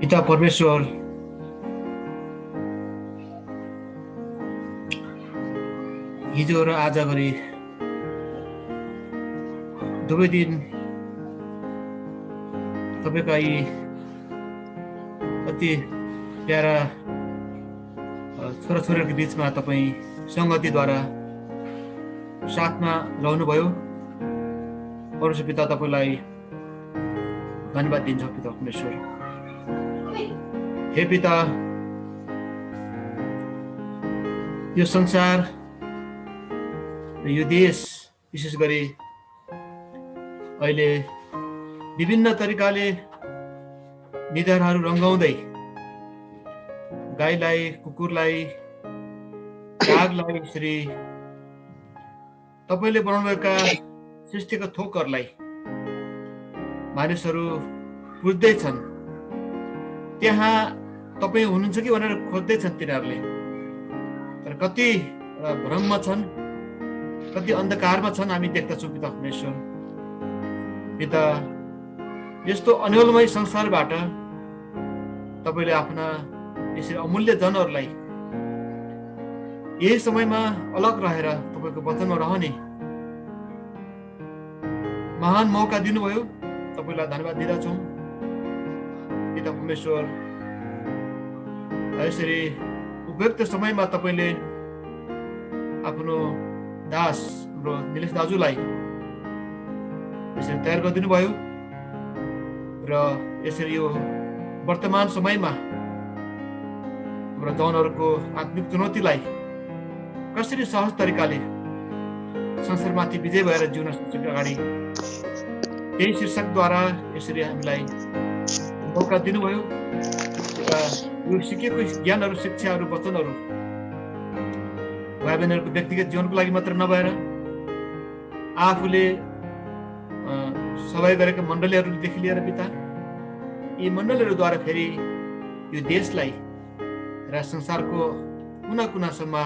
पिता परमेश्वर हिजो र आज गरी दुवै दिन तपाईँका यी अति प्यारा छोराछोरीहरूको बिचमा तपाईँ सङ्गतिद्वारा साथमा रहनुभयो। परमेश्वर पिता तपाईँलाई धन्यवाद दिन्छ पिता परमेश्वर। हे पिता, यो संसार र यो देश विशेष गरी अहिले विभिन्न तरिकाले निधारहरू रङ्गाउँदै गाईलाई, कुकुरलाई, कागलाई, यसरी तपाईँले बनाउनुभएका सृष्टिका थोकहरूलाई मानिसहरू बुझ्दैछन्। त्यहाँ तपाईँ हुनुहुन्छ कि भनेर खोज्दैछन् तिनीहरूले। तर कति भ्रममा छन्, कति अन्धकारमा छन् हामी देख्दछौँ पिता परमेश्वर। पिता, यस्तो अन्योलमय संसारबाट तपाईँले आफ्ना यसरी अमूल्य जनहरूलाई यही समयमा अलग रहेर तपाईँको वचनमा रहने महान मौका दिनुभयो। तपाईँलाई धन्यवाद दिँदछौँ पिता परमेश्वर। यसरी उपयुक्त समयमा तपाईँले आफ्नो दास र निलेश दाजुलाई यसरी तयार गरिदिनु भयो र यसरी यो वर्तमान समयमा हाम्रो जवानहरूको आत्मिक चुनौतीलाई कसरी सहज तरिकाले संसारमाथि विजय भएर जिउन सक्छ अगाडि यही शीर्षकद्वारा यसरी हामीलाई मौका दिनुभयो र यो सिकेको ज्ञानहरू, शिक्षाहरू, वचनहरू भाइ बहिनीहरूको व्यक्तिगत जीवनको लागि मात्र नभएर आफूले सबै गरेका मण्डलीहरूदेखि लिएर पिता यी मण्डलीहरूद्वारा फेरि यो देशलाई र संसारको कुना कुनासम्म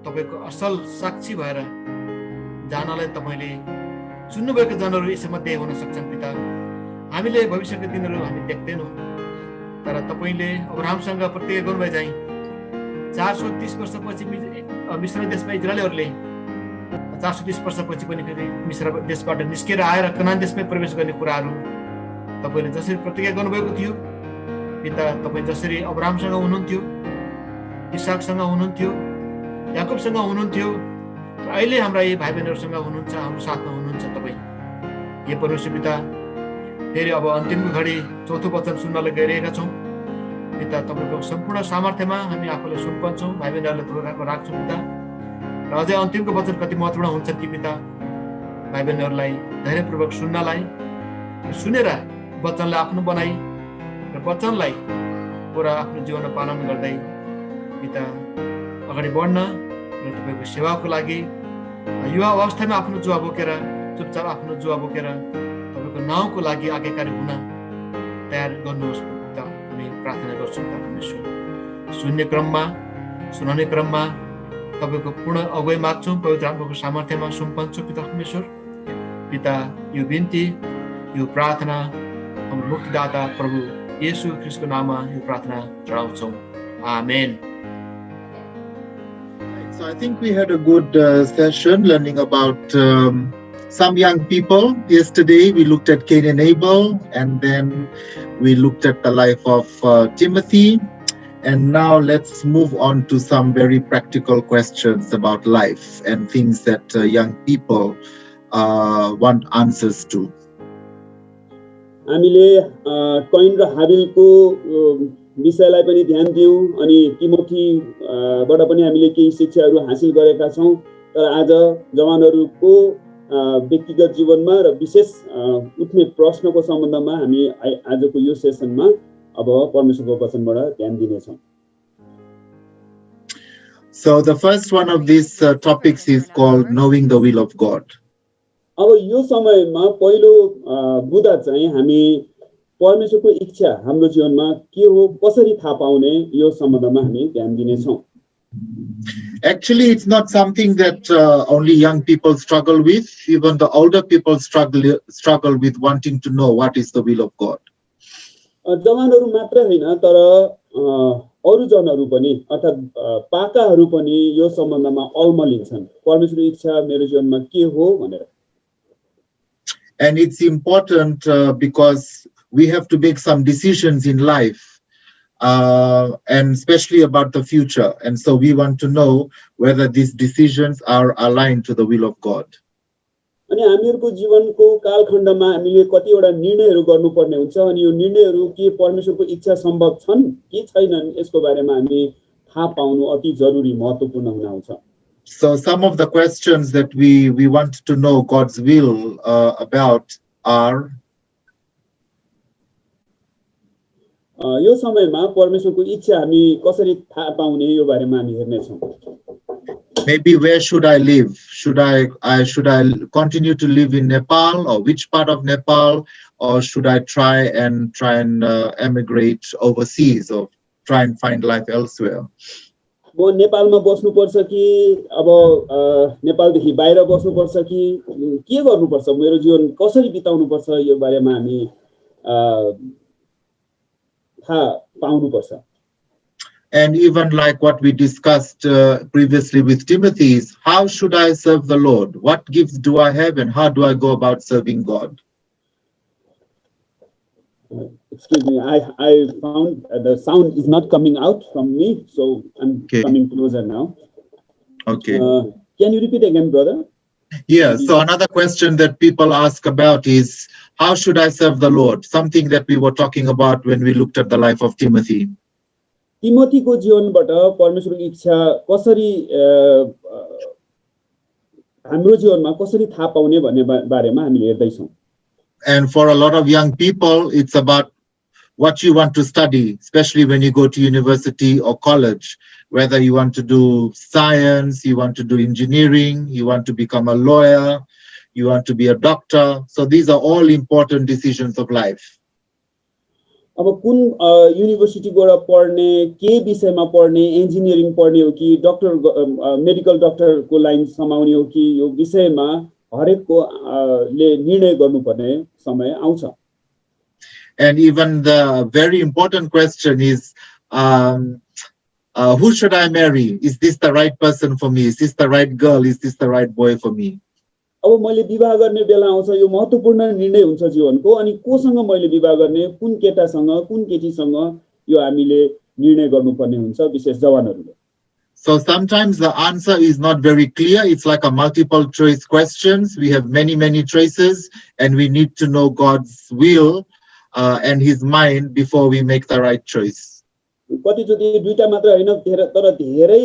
तपाईँको असल साक्षी भएर जानलाई तपाईँले चुन्नुभएको जनहरू यसमध्ये हुन सक्छन् पिता। हामीले भविष्यका दिनहरू हामी देख्दैनौँ, तर तपाईँले अब्राहमसँग प्रतिज्ञा गर्नुभए चाहिँ 430 वर्षपछि मिश्र देशमा इजरायलीहरूले 430 वर्षपछि पनि फेरि मिश्र देशबाट निस्केर आएर कनान देशमै प्रवेश गर्ने कुराहरू तपाईँले जसरी प्रतिज्ञा गर्नुभएको थियो पिता, तपाईँ जसरी अब्राहमसँग हुनुहुन्थ्यो, इसाकसँग हुनुहुन्थ्यो, याकुबसँग हुनुहुन्थ्यो, अहिले हाम्रा यी भाइ बहिनीहरूसँग हुनुहुन्छ, हाम्रो साथमा हुनुहुन्छ तपाईँ। यो परमेश्वर पिता, फेरि अब अन्तिमको घडी चौथो वचन सुन्नलाई गइरहेका छौँ पिता। तपाईँको सम्पूर्ण सामर्थ्यमा हामी आफूलाई सुम्पन्छौँ, भाइ बहिनीहरूलाई तपाईँको राख्छौँ पिता। र अझै अन्तिमको वचन कति महत्त्वपूर्ण हुन्छ कि पिता, भाइ बहिनीहरूलाई धैर्यपूर्वक सुन्नलाई, सुनेर वचनलाई आफ्नो बनाई र वचनलाई पुरा आफ्नो जीवनमा पालन गर्दै पिता अगाडि बढ्न र तपाईँको सेवाको लागि युवा अवस्थामा आफ्नो जुवा बोकेर चुपचाप आफ्नो जुवा बोकेर तपाईँको नाउँको लागि आज्ञाकारी हुन तयार गर्नुहोस् पिता, हामी प्रार्थना गर्छौँ पिता परमेश्वर। सुनाउने क्रममा तपाईँको पूर्ण अगुवाई माग्छौँ, पवित्र आत्माको सामर्थ्यमा सुम्पन्छौँ पिता परमेश्वर। पिता, यो बिन्ती, यो प्रार्थना हाम्रो मुक्तिदाता प्रभु येशू ख्रीष्टको नाममा यो प्रार्थना चढाउँछौँ। आमेन। So I think we had a good session learning about some young people. Yesterday we looked at Cain and Abel, and then we looked at the life of Timothy. And now let's move on to some very practical questions about life and things that young people want answers to. हामीले can र हाबिलको विषयलाई पनि ध्यान दियौँ अनि तिमोथीबाट पनि हामीले केही शिक्षाहरू हासिल गरेका छौँ। तर आज जवानहरूको व्यक्तिगत जीवनमा र विशेष उठ्ने प्रश्नको सम्बन्धमा हामी आजको यो सेसनमा अब परमेश्वरको वचनबाट ध्यान दिनेछौँ। So the first one of these topics is called knowing the will of God. अब यो समयमा पहिलो बुदा चाहिँ हामी परमेश्वरको इच्छा हाम्रो जीवनमा के हो कसरी थाहा पाउने यो सम्बन्धमा हामी ध्यान दिनेछौँ। Actually, it's not something that only young people struggle with. Even the older people struggle with wanting to know what is the will of God. जवानहरू मात्र होइन तर अरू जनहरू पनि अर्थात् पाकाहरू पनि यो सम्बन्धमा अल्मलिन्छन् परमेश्वरको इच्छा मेरो जीवनमा के हो भनेर. And it's important because we have to make some decisions in life, and especially about the future. And so we want to know whether these decisions are aligned to the will of God. अनि हामीहरूको जीवनको कालखण्डमा हामीले कतिवटा निर्णयहरू गर्नुपर्ने हुन्छ अनि यो निर्णयहरू के परमेश्वरको इच्छा सम्भव छन् कि छैनन् यसको बारेमा हामी थाहा पाउनु अति जरुरी महत्त्वपूर्ण हुन आउँछ. So some of the questions that we want to know God's will about are यो समयमा परमेश्वरको इच्छा हामी कसरी थाहा पाउने यो बारेमा हामी हेर्ने छौं. maybe where should I live? Should I continue to live in Nepal, or which part of Nepal, or should I try and emigrate overseas or try and find life elsewhere? म नेपालमा बस्नुपर्छ कि अब नेपालदेखि बाहिर बस्नुपर्छ कि के गर्नुपर्छ मेरो जीवन कसरी बिताउनुपर्छ यो बारेमा हामी थाहा पाउनुपर्छ. And even like what we discussed previously with Timothy is, how should I serve the Lord? What gifts do I have and how do I go about serving God? Excuse me, I found the sound is not coming out from me, so I'm coming closer now. Okay. Can you repeat again, brother? Yeah, so another question that people ask about is, how should I serve the Lord? Something that we were talking about when we looked at the life of Timothy. तिमोथीको जीवनबाट परमेश्वरको इच्छा कसरी हाम्रो जीवनमा कसरी थाहा पाउने भन्ने बारेमा हामीले हेर्दै छौं. And for a lot of young people, it's about what you want to study, especially when you go to university or college, whether you want to do science, you want to do engineering, you want to become a lawyer, you want to be a doctor. So these are all important decisions of life. अब कुन युनिभर्सिटीबाट पढ्ने के विषयमा पढ्ने engineering पढ्ने हो कि doctor medical डाक्टरको लाइन समाउने हो कि यो विषयमा हरेकको ले निर्णय गर्नुपर्ने समय आउँछ. And even the very important question is, who should I marry? Is this the right person for me? Is this the right girl? Is this the right boy for me? अब मैले विवाह गर्ने बेला आउँछ यो महत्त्वपूर्ण निर्णय हुन्छ जीवनको अनि कोसँग मैले विवाह गर्ने कुन केटासँग कुन केटीसँग यो हामीले निर्णय गर्नुपर्ने हुन्छ विशेष जवानहरूले. So sometimes the answer is not very clear. It's like a multiple choice questions. We have many choices and we need to know God's will and his mind before we make the right choice. कतिचोटि दुईटा मात्र हैन तर धेरै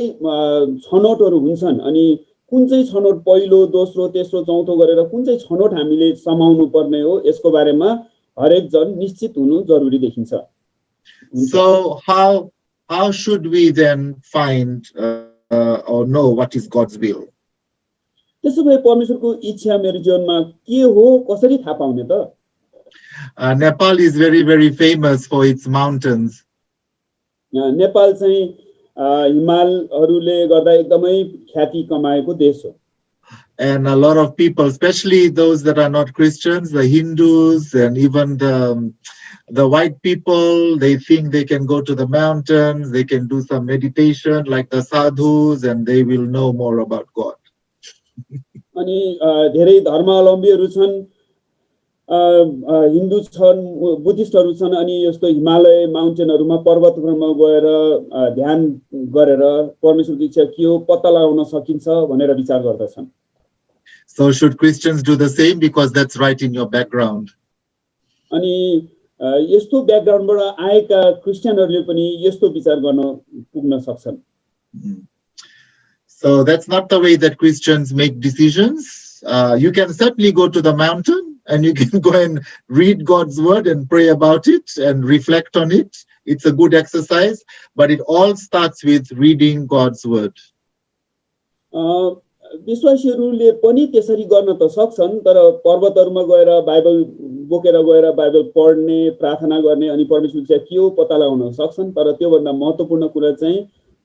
छनौटहरू हुन्छन् अनि कुन चाहिँ छनौट पहिलो दोस्रो तेस्रो चौथो गरेर कुन चाहिँ छनौट हामीले समाउनु पर्ने हो यसको बारेमा हरेक जन निश्चित हुनु जरुरी देखिन्छ. So how should we then find or know what is God's will? त्यसो भए परमेश्वरको इच्छा मेरो जीवनमा के हो कसरी थाहा पाउने त? Nepal is very famous for its mountains. Nepal चाहिँ हिमालहरूले गर्दा एकदमै ख्याति कमाएको देश हो. And a lot of people, especially those that are not Christians, the Hindus and even the white people, they think they can go to the mountains, they can do some meditation like the sadhus and they will know more about God. अनि धेरै धर्मावलम्बीहरू छन् हिन्दू छन् बुद्धिस्टहरू छन् अनि यस्तो हिमालय माउन्टेनहरुमा पर्वतहरुमा गएर ध्यान गरेर परमेश्वरको इच्छा के हो पत्ता लगाउन सकिन्छ भनेर विचार गर्दछन्. So should Christians do the same because that's right in your background? अनि यस्तो ब्याकग्राउन्डबाट आएका क्रिस्चियनहरुले पनि यस्तो विचार गर्न पुग्न सक्छन्. So that's not the way that Christians make decisions. You can certainly go to the mountain and you can go and read God's word and pray about it and reflect on it. It's a good exercise, but it all starts with reading God's word. विश्वासीहरूले पनि त्यसरी गर्न त सक्छन् तर पर्वतहरुमा गएर Bible बोकेर गएर Bible पढ्ने प्रार्थना गर्ने अनि परमेश्वरको इच्छा के हो पत्ता लगाउन सक्छन् तर त्यो भन्दा महत्त्वपूर्ण कुरा चाहिँ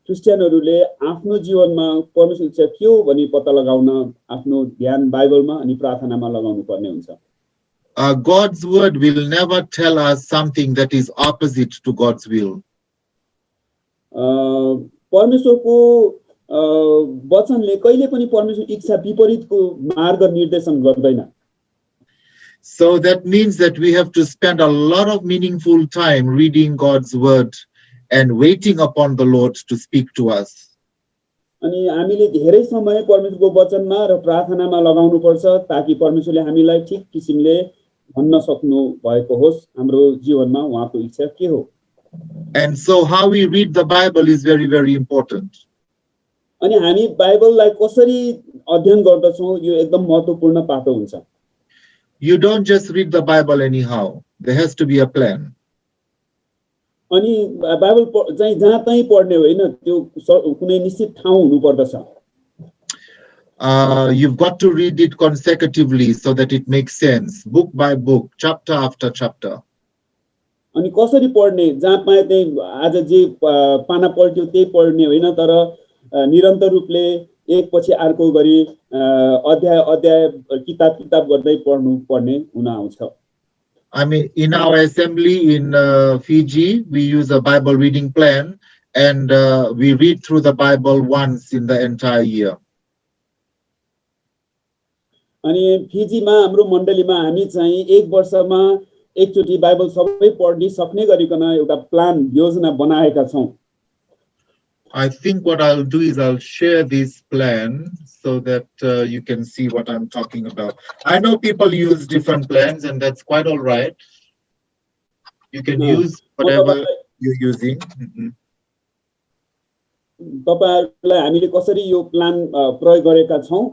क्रिस्चियनहरूले आफ्नो जीवनमा परमेश्वरको इच्छा के हो भनी पत्ता लगाउन आफ्नो ध्यान बाइबलमा अनि प्रार्थनामा लगाउनु पर्ने हुन्छ. God's word will never tell us something that is opposite to God's will. परमेश्वरको वचनले कहिले पनि परमेश्वर इच्छा विपरीतको मार्ग निर्देशन गर्दैन. So that means that we have to spend a lot of meaningful time reading God's word and waiting upon the Lord to speak to us. अनि हामीले धेरै समय परमेश्वरको वचनमा र प्रार्थनामा लगाउनु पर्छ ताकि परमेश्वरले हामीलाई ठीक किसिमले भन्न सक्नु भएको होस् हाम्रो जीवनमा उहाँको इच्छा के हो. And so how we read the Bible is very, very important. अनि हामी बाइबललाई कसरी अध्ययन गर्दछौं यो एकदम महत्त्वपूर्ण पाटो हुन्छ. You don't just read the Bible anyhow. There has to be a plan. अनि बाइबल चाहिँ जहाँ तहीँ पढ्ने होइन त्यो कुनै निश्चित ठाउँ हुनु पर्दछ. You've got to read it consecutively so that it makes sense, book by book, chapter after chapter. अनि कसरी पढ्ने जहाँ पाए त्यही आज जे पाना पढ्यो त्यही पढ्ने होइन तर निरन्तर रूपले एकपछि अर्को गरी अध्याय अध्याय किताब किताब गर्दै पढ्नु पर्ने हुन आउँछ. I mean, in our assembly in Fiji, we use a Bible reading plan, and we read through the Bible once in the entire year. अनि फिजीमा हाम्रो मण्डलीमा हामी चाहिँ एक वर्षमा एकचोटी बाइबल सबै पढ्न सक्ने गरिकन एउटा प्लान योजना बनाएका छौं. I think what I'll do is I'll share this plan so that you can see what I'm talking about. I know people use different plans, and that's quite all right. You can use whatever you're using. तपाईहरुलाई हामीले कसरी यो plan प्रयोग गरेका छौं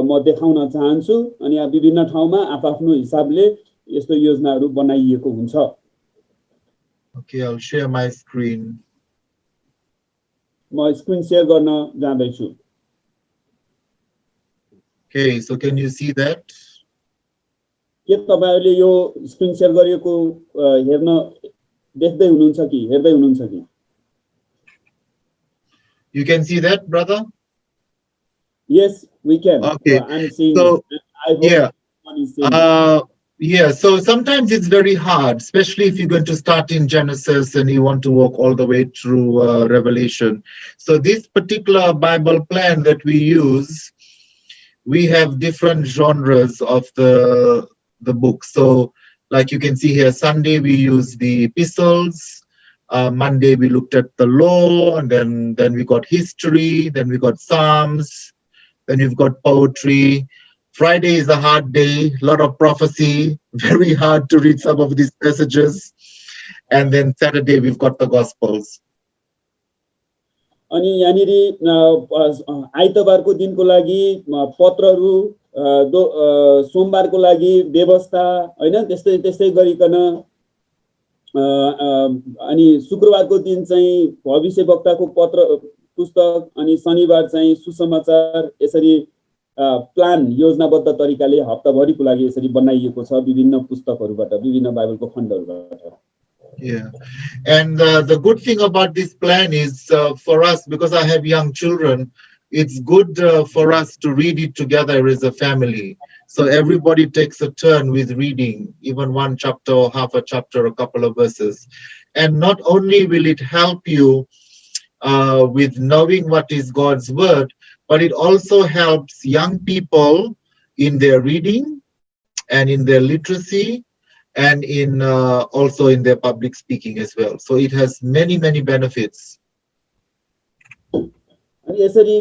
म देखाउन चाहन्छु. अनि यहाँ विभिन्न ठाउँमा आफ्नो हिसाबले यस्तो योजनाहरू बनाइएको हुन्छ. Okay, I'll share my screen. म स्क्रिन शेयर गर्न जाँदैछु. Okay, so can you see that? के तपाईहरुले यो स्क्रिन शेयर गरिएको हेर्न देख्दै हुनुहुन्छ कि हेर्दै हुनुहुन्छ कि? You can see that, brother? Yes, we can. Okay. I'm seeing. So, I hope yeah. everyone is seeing. Yeah, so sometimes it's very hard, especially if you're going to start in Genesis and you want to walk all the way through Revelation. So this particular Bible plan that we use, we have different genres of the book. So like you can see here, Sunday we use the epistles, Monday we looked at the law, and then we got history, then we got Psalms, then we've got poetry. Friday is a hard day, a lot of prophecy, very hard to read some of these passages. And then Saturday, we've got the Gospels. अनि यहाँनिर आइतबारको दिनको लागि पत्रहरू सोमबारको लागि व्यवस्था हैन त्यस्तै त्यस्तै गरिकन अनि शुक्रबारको दिन चाहिँ भविष्यवक्ताको पत्र पुस्तक अनि शनिबार चाहिँ सुसमाचार यसरी प्लान योजनाबद्ध तरिकाले हप्ताभरिको लागि यसरी बनाइएको छ विभिन्न पुस्तकहरुबाट विभिन्न बाइबलको खण्डहरुबाट. Yeah, and the good thing about this plan is for us, because I have young children, it's good for us to read it together as a family. So everybody takes a turn with reading, even one chapter or half a chapter, a couple of verses. And not only will it help you with knowing what is God's word, but it also helps young people in their reading and in their literacy and in also in their public speaking as well. So it has many, many benefits. यसरी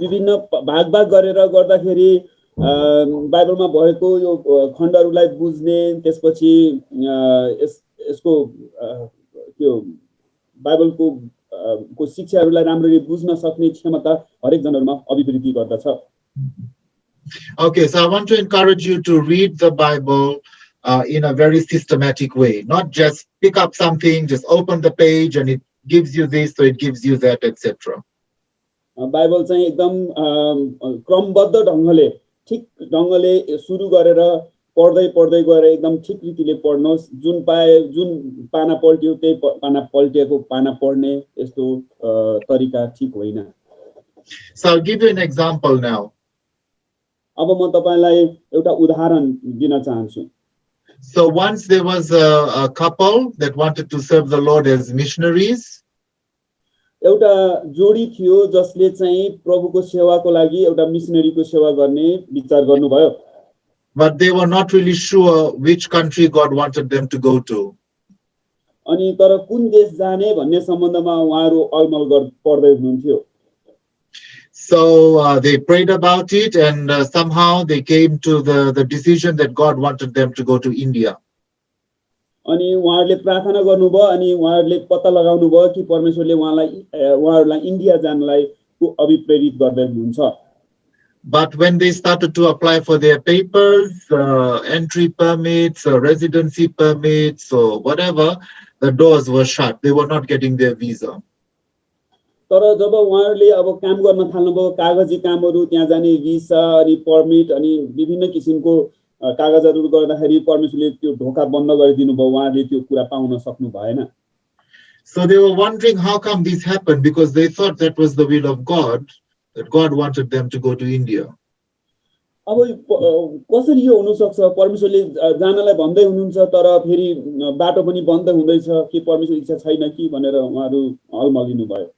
विभिन्न भाग गरेर गर्दाखेरि बाइबलमा भएको यो खण्डहरुलाई बुझ्ने त्यसपछि यसको त्यो बाइबलको को शिक्षाहरुलाई राम्ररी बुझ्न सक्ने क्षमता हरेक जनाहरुमा अभिवृद्धि गर्दछ. Okay, so I want to encourage you to read the Bible in a very systematic way, not just pick up something, just open the page and it gives you this, so it gives you that, etc. Bible चाहिँ एकदम क्रमबद्ध ढंगले ठीक ढंगले सुरु गरेर पढ्दै पढ्दै गएर एकदम ठीक रीतिले पढ्नुहोस्. जुन पाना पल्ट्यो त्यही पाना पल्टेको पाना पढ्ने यस्तो तरिका ठीक होइन. So I'll give you an example now. अब म तपाईलाई एउटा उदाहरण दिन चाहन्छु. So once there was a couple that wanted to serve the Lord as missionaries, एउटा जोडी थियो जसले चाहिँ प्रभुको सेवाको लागि एउटा मिसनरीको सेवा गर्ने विचार गर्नुभयो but they were not really sure which country God wanted them to go to. अनि तर कुन देश जाने भन्ने सम्बन्धमा उहाँहरू अलमल पर्दै हुनुहुन्थ्यो So they prayed about it, and somehow they came to the decision that God wanted them to go to India. अनि उहाँहरूले प्रार्थना गर्नुभयो अनि उहाँहरूले पत्ता लगाउनु भयो कि परमेश्वरले उहाँहरूलाई इन्डिया जानलाई अभिप्रेरित गर्दै हुनुहुन्छ But when they started to apply for their papers, entry permits, residency permits, or whatever, the doors were shut. They were not getting their visa. तर जब उहाँहरूले अब काम गर्न थाल्नुभयो कागजी कामहरू त्यहाँ जाने भिसा अनि पर्मिट अनि विभिन्न किसिमको कागजहरू गर्दाखेरि परमेश्वरले त्यो ढोका बन्द गरिदिनु भयो उहाँहरूले त्यो कुरा पाउन सक्नु भएन So they were wondering how come this happened, because they thought that was the will of God, that God wanted them to go to India. अब कसरी यो हुन सक्छ परमेश्वरले जानलाई भन्दै हुनुहुन्छ तर फेरि बाटो पनि बन्द हुँदैछ के परमेश्वर इच्छा छैन कि भनेर उहाँहरू अलमलिनु भयो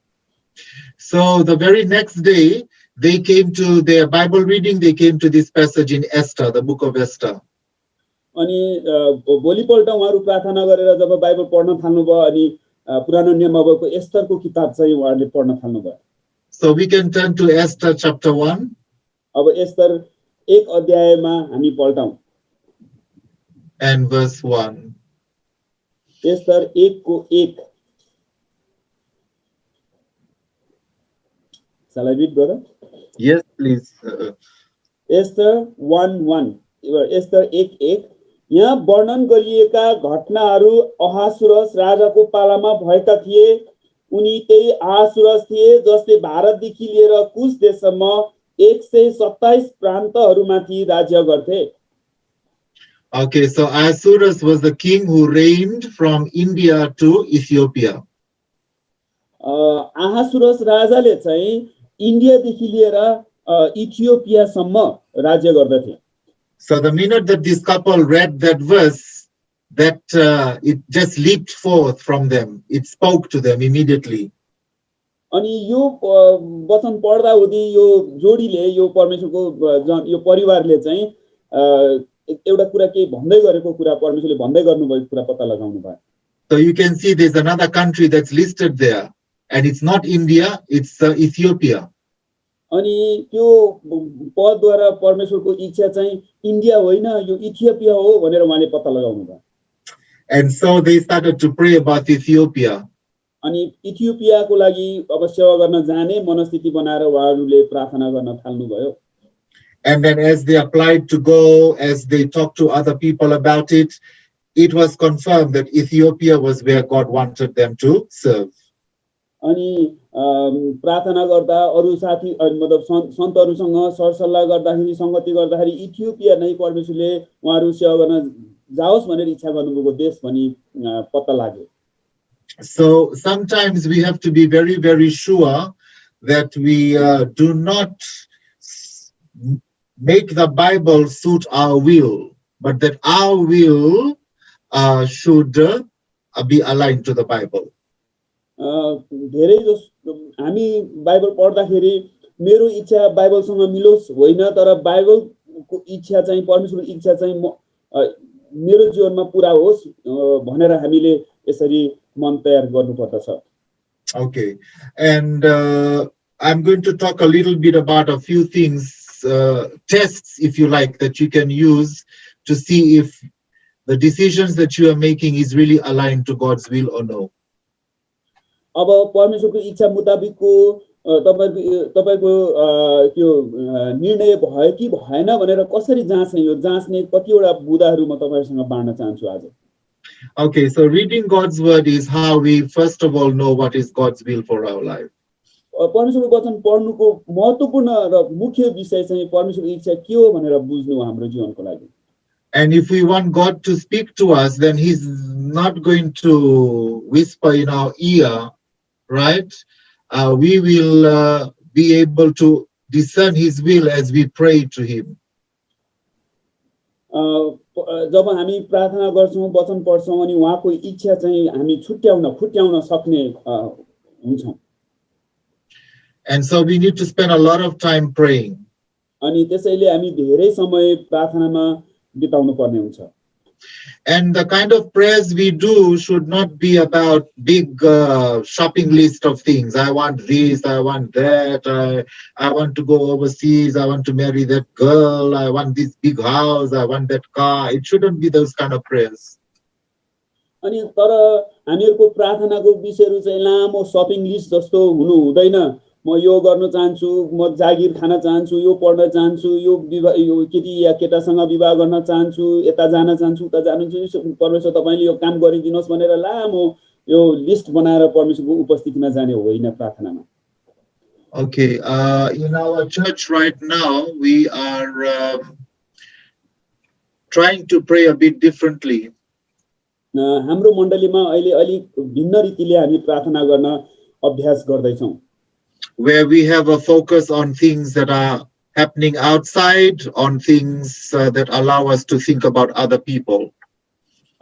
So the very next day, they came to their Bible reading, they came to this passage in Esther, the book of Esther. अनि भोलिपल्ट उहाँहरू प्रार्थना गरेर जब बाइबल पढ्न थाल्नुभयो अनि पुरानो नियममा भएको एस्तरको किताब चाहिँ उहाँहरूले पढ्न थाल्नुभयो So we can turn to Esther chapter 1. अब एस्तर 1 अध्यायमा हामी पल्टाउँ And verse 1. एस्तर 1 को 1 Shall I read, brother? Yes, please. Esther 1:1 Esther 1:1 यहाँ वर्णन गरिएका घटनाहरू अहासुरस राजाको पालामा भएका थिए उनी त्यही अहासुरस थिए जसले भारतदेखि लिएर कुश देशसम्म 127 प्रान्तहरूमाथि राज्य गर्थे Okay, so Ahasuerus was the king who reigned from India to Ethiopia. अहासुरस राजाले चाहिँ इन्डियादेखि लिएर इथियोपियासम्म राज्य गर्दथे So the minute that this couple read that verse, that it just leaped forth from them. It spoke to them immediately. अनि यो वचन पढ्दा हुँदै यो जोडीले यो परमेश्वरको यो परिवारले चाहिँ एउटा कुरा के भन्दै गरेको कुरा परमेश्वरले भन्दै गर्नुभएको कुरा पत्ता लगाउनु भयो So you can see there's another country that's listed there, and it's not India, it's Ethiopia. अनि त्यो पदद्वारा परमेश्वरको इच्छा चाहिँ इन्डिया होइन यो इथियोपिया हो भनेर उहाँले पत्ता लगाउनु भयो And so they started to pray about Ethiopia. अनि इथियोपियाको लागि अब सेवा गर्न जाने मनस्थिति बनाएर उहाँहरूले प्रार्थना गर्न थाल्नुभयो And then as they applied to go, as they talked to other people about it, it was confirmed that Ethiopia was where God wanted them to serve. अनि प्रार्थना गर्दा अरु साथी मतलब सन्तहरुसँग सरसल्लाह गर्दाखेरि संगति गर्दाखेरि इथियोपिया नै परमेश्वरले उहाँहरु सेवा गर्न जाओस् भनेर इच्छा गर्नुभएको देश भनी पत्ता लाग्यो So sometimes we have to be very, very sure that we do not make the Bible suit our will, but that our will should be aligned to the Bible. धेरै जस्तो हामी बाइबल पढ्दाखेरि मेरो इच्छा बाइबलसँग मिलोस् होइन तर बाइबलको इच्छा चाहिँ परमेश्वरको इच्छा चाहिँ मेरो जीवनमा पूरा होस् भनेर हामीले यसरी मन तयार गर्नुपर्दछ Okay, and I'm going to talk a little bit about a few things, tests, if you like, that you can use to see if the decisions that you are making is really aligned to God's will or no. अब परमेश्वरको इच्छा मुताबिकको तपाईको त्यो निर्णय भयो कि भएन भनेर कसरी जाँच्ने यो जाँच्ने कतिवटा बुदाहरू म तपाईहरुसँग बाँड्न चाहन्छु आज Okay, so reading God's word is how we first of all know what is God's will for our life. परमेश्वरको वचन पढ्नुको महत्त्वपूर्ण र मुख्य विषय चाहिँ परमेश्वरको इच्छा के हो भनेर बुझ्नु हाम्रो जीवनको लागि And if we want God to speak to us, then he's not going to whisper in our ear, right? We will be able to discern his will as we pray to him. जब हामी प्रार्थना गर्छौं वचन पढ्छौं अनि उहाँको इच्छा चाहिँ हामी फुट्याउन सक्ने हुन्छौं And so we need to spend a lot of time praying. अनि त्यसैले हामी धेरै समय प्रार्थनामा बिताउनु पर्ने हुन्छ And the kind of prayers we do should not be about big shopping list of things. I want this, I want that, I want to go overseas, I want to marry that girl, I want this big house, I want that car. It shouldn't be those kind of prayers. अनि तर हामीहरुको प्रार्थनाको विषयहरु चाहिँ लामो shopping list जस्तो हुनु हुँदैन म यो गर्न चाहन्छु म जागिर खान चाहन्छु यो पढ्न चाहन्छु यो केटी या केटासँग विवाह गर्न चाहन्छु यता जान चाहन्छु उता जान चाहन्छु परमेश्वर तपाईले यो काम गरिदिनुहोस् भनेर लामो यो लिस्ट बनाएर परमेश्वरको उपस्थितिमा जाने होइन प्रार्थनामा Okay, in our church right now we are trying to pray a bit differently. हाम्रो मण्डलीमा अहिले अलि भिन्न रीतिले हामी प्रार्थना गर्न अभ्यास गर्दैछौं where we have a focus on things that are happening outside, on things that allow us to think about other people.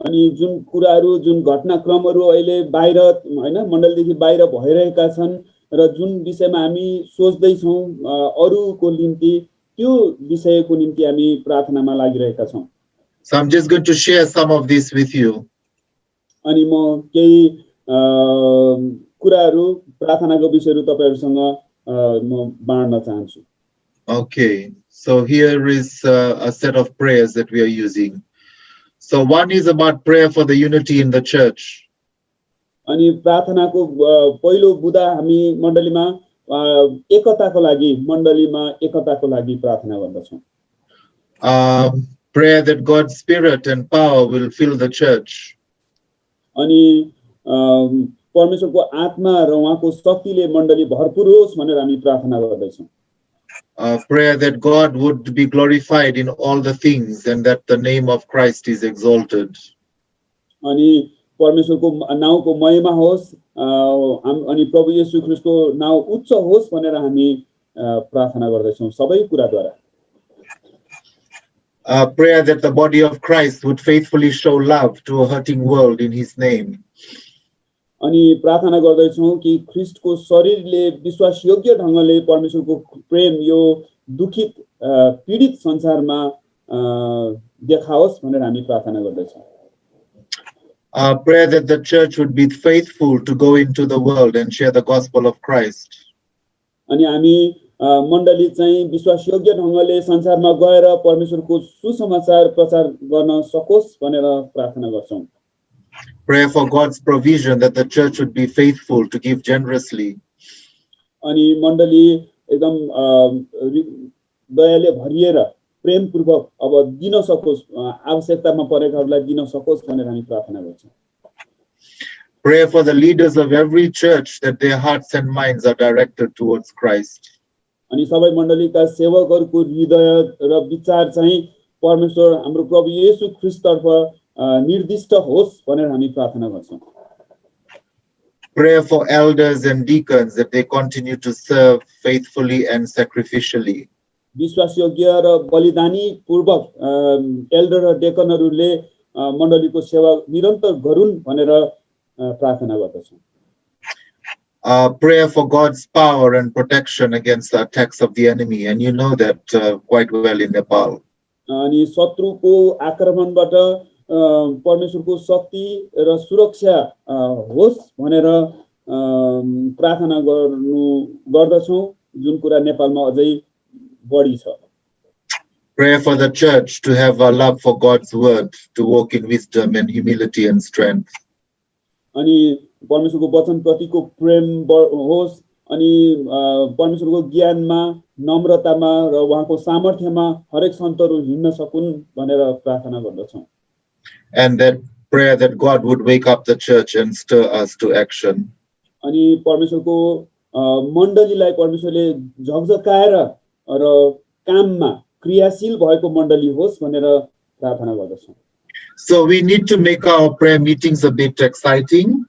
अनि जुन कुराहरु जुन घटनाक्रमहरु अहिले बाहिर हैन मण्डलदेखि बाहिर भइरहेका छन् र जुन विषयमा हामी सोच्दै छौं अरूको निम्ति त्यो विषयको निम्ति हामी प्रार्थनामा लागिरहेका छौं So I'm just going to share some of this with you. अनि म केही कुराहरु प्रार्थनाको विषयहरु तपाईहरुसँग म बाँड्न चाहन्छु Okay, so here is a set of prayers that we are using. So one is about prayer for the unity in the church. अनि प्रार्थनाको पहिलो बुदा हामी मण्डलीमा एकताको लागि मण्डलीमा एकताको लागि प्रार्थना गर्दछौं Prayer that God's spirit and power will fill the church. अनि परमेश्वरको आत्मा र उहाँको शक्तिले मण्डली भरपूर होस् भनेर हामी प्रार्थना गर्दैछौं Prayer that God would be glorified in all the things and that the name of Christ is exalted. अनि परमेश्वरको नाउँको महिमा होस् अनि प्रभु येशू ख्रीष्टको नाउँ उच्च होस् भनेर हामी प्रार्थना गर्दैछौं सबै कुराद्वारा Prayer that the body of Christ would faithfully show love to a hurting world in his name. अनि प्रार्थना गर्दैछौं कि ख्रीष्टको शरीरले विश्वासयोग्य ढंगले परमेश्वरको प्रेम यो दुखित पीडित संसारमा देखाओस् भनेर हामी प्रार्थना गर्दैछौं Prayer that the church would be faithful to go into the world and share the gospel of Christ. अनि हामी मण्डली चाहिँ विश्वासयोग्य ढंगले संसारमा गएर परमेश्वरको सुसमाचार प्रचार गर्न सकोस् भनेर प्रार्थना गर्छौं Prayer for God's provision that the church would be faithful to give generously. अनि मण्डली एकदम दयाले भरिएर प्रेमपूर्वक अब दिन सकोस् आवश्यकतामा परेकाहरूलाई दिन सकोस् भनेर हामी प्रार्थना गर्छौं Prayer for the leaders of every church that their hearts and minds are directed towards Christ. अनि सबै मण्डलीका सेवकहरूको हृदय र विचार चाहिँ परमेश्वर हाम्रो प्रभु येशू ख्रीष्टतर्फ निर्दिष्ट होस् भनेर हामी प्रार्थना गर्छौं Prayer for elders and deacons that they continue to serve faithfully and sacrificially. विश्वासयोग्य र बलिदानी पूर्वक एल्डर र डेकनहरूले मण्डलीको सेवा निरन्तर गरून् भनेर प्रार्थना गर्दछौं Prayer for God's power and protection against the attacks of the enemy, and you know that quite well in Nepal. अनि शत्रुको आक्रमणबाट परमेश्वरको शक्ति र सुरक्षा होस् भनेर प्रार्थना गर्दछौं जुन कुरा नेपालमा अझै बढी छ Prayer for the church to have a love for God's word, to walk in wisdom and humility and strength. अनि परमेश्वरको वचन प्रतिको प्रेम होस् अनि परमेश्वरको ज्ञानमा नम्रतामा र उहाँको सामर्थ्यमा हरेक सन्तहरू हिँड्न सकुन् भनेर प्रार्थना गर्दछौं And that prayer that God would wake up the church and stir us to action. अनि परमेश्वरको मण्डलीलाई परमेश्वरले झकझकाएर र काममा क्रियाशील भएको मण्डली होस् भनेर प्रार्थना गर्दछौं So we need to make our prayer meetings a bit exciting.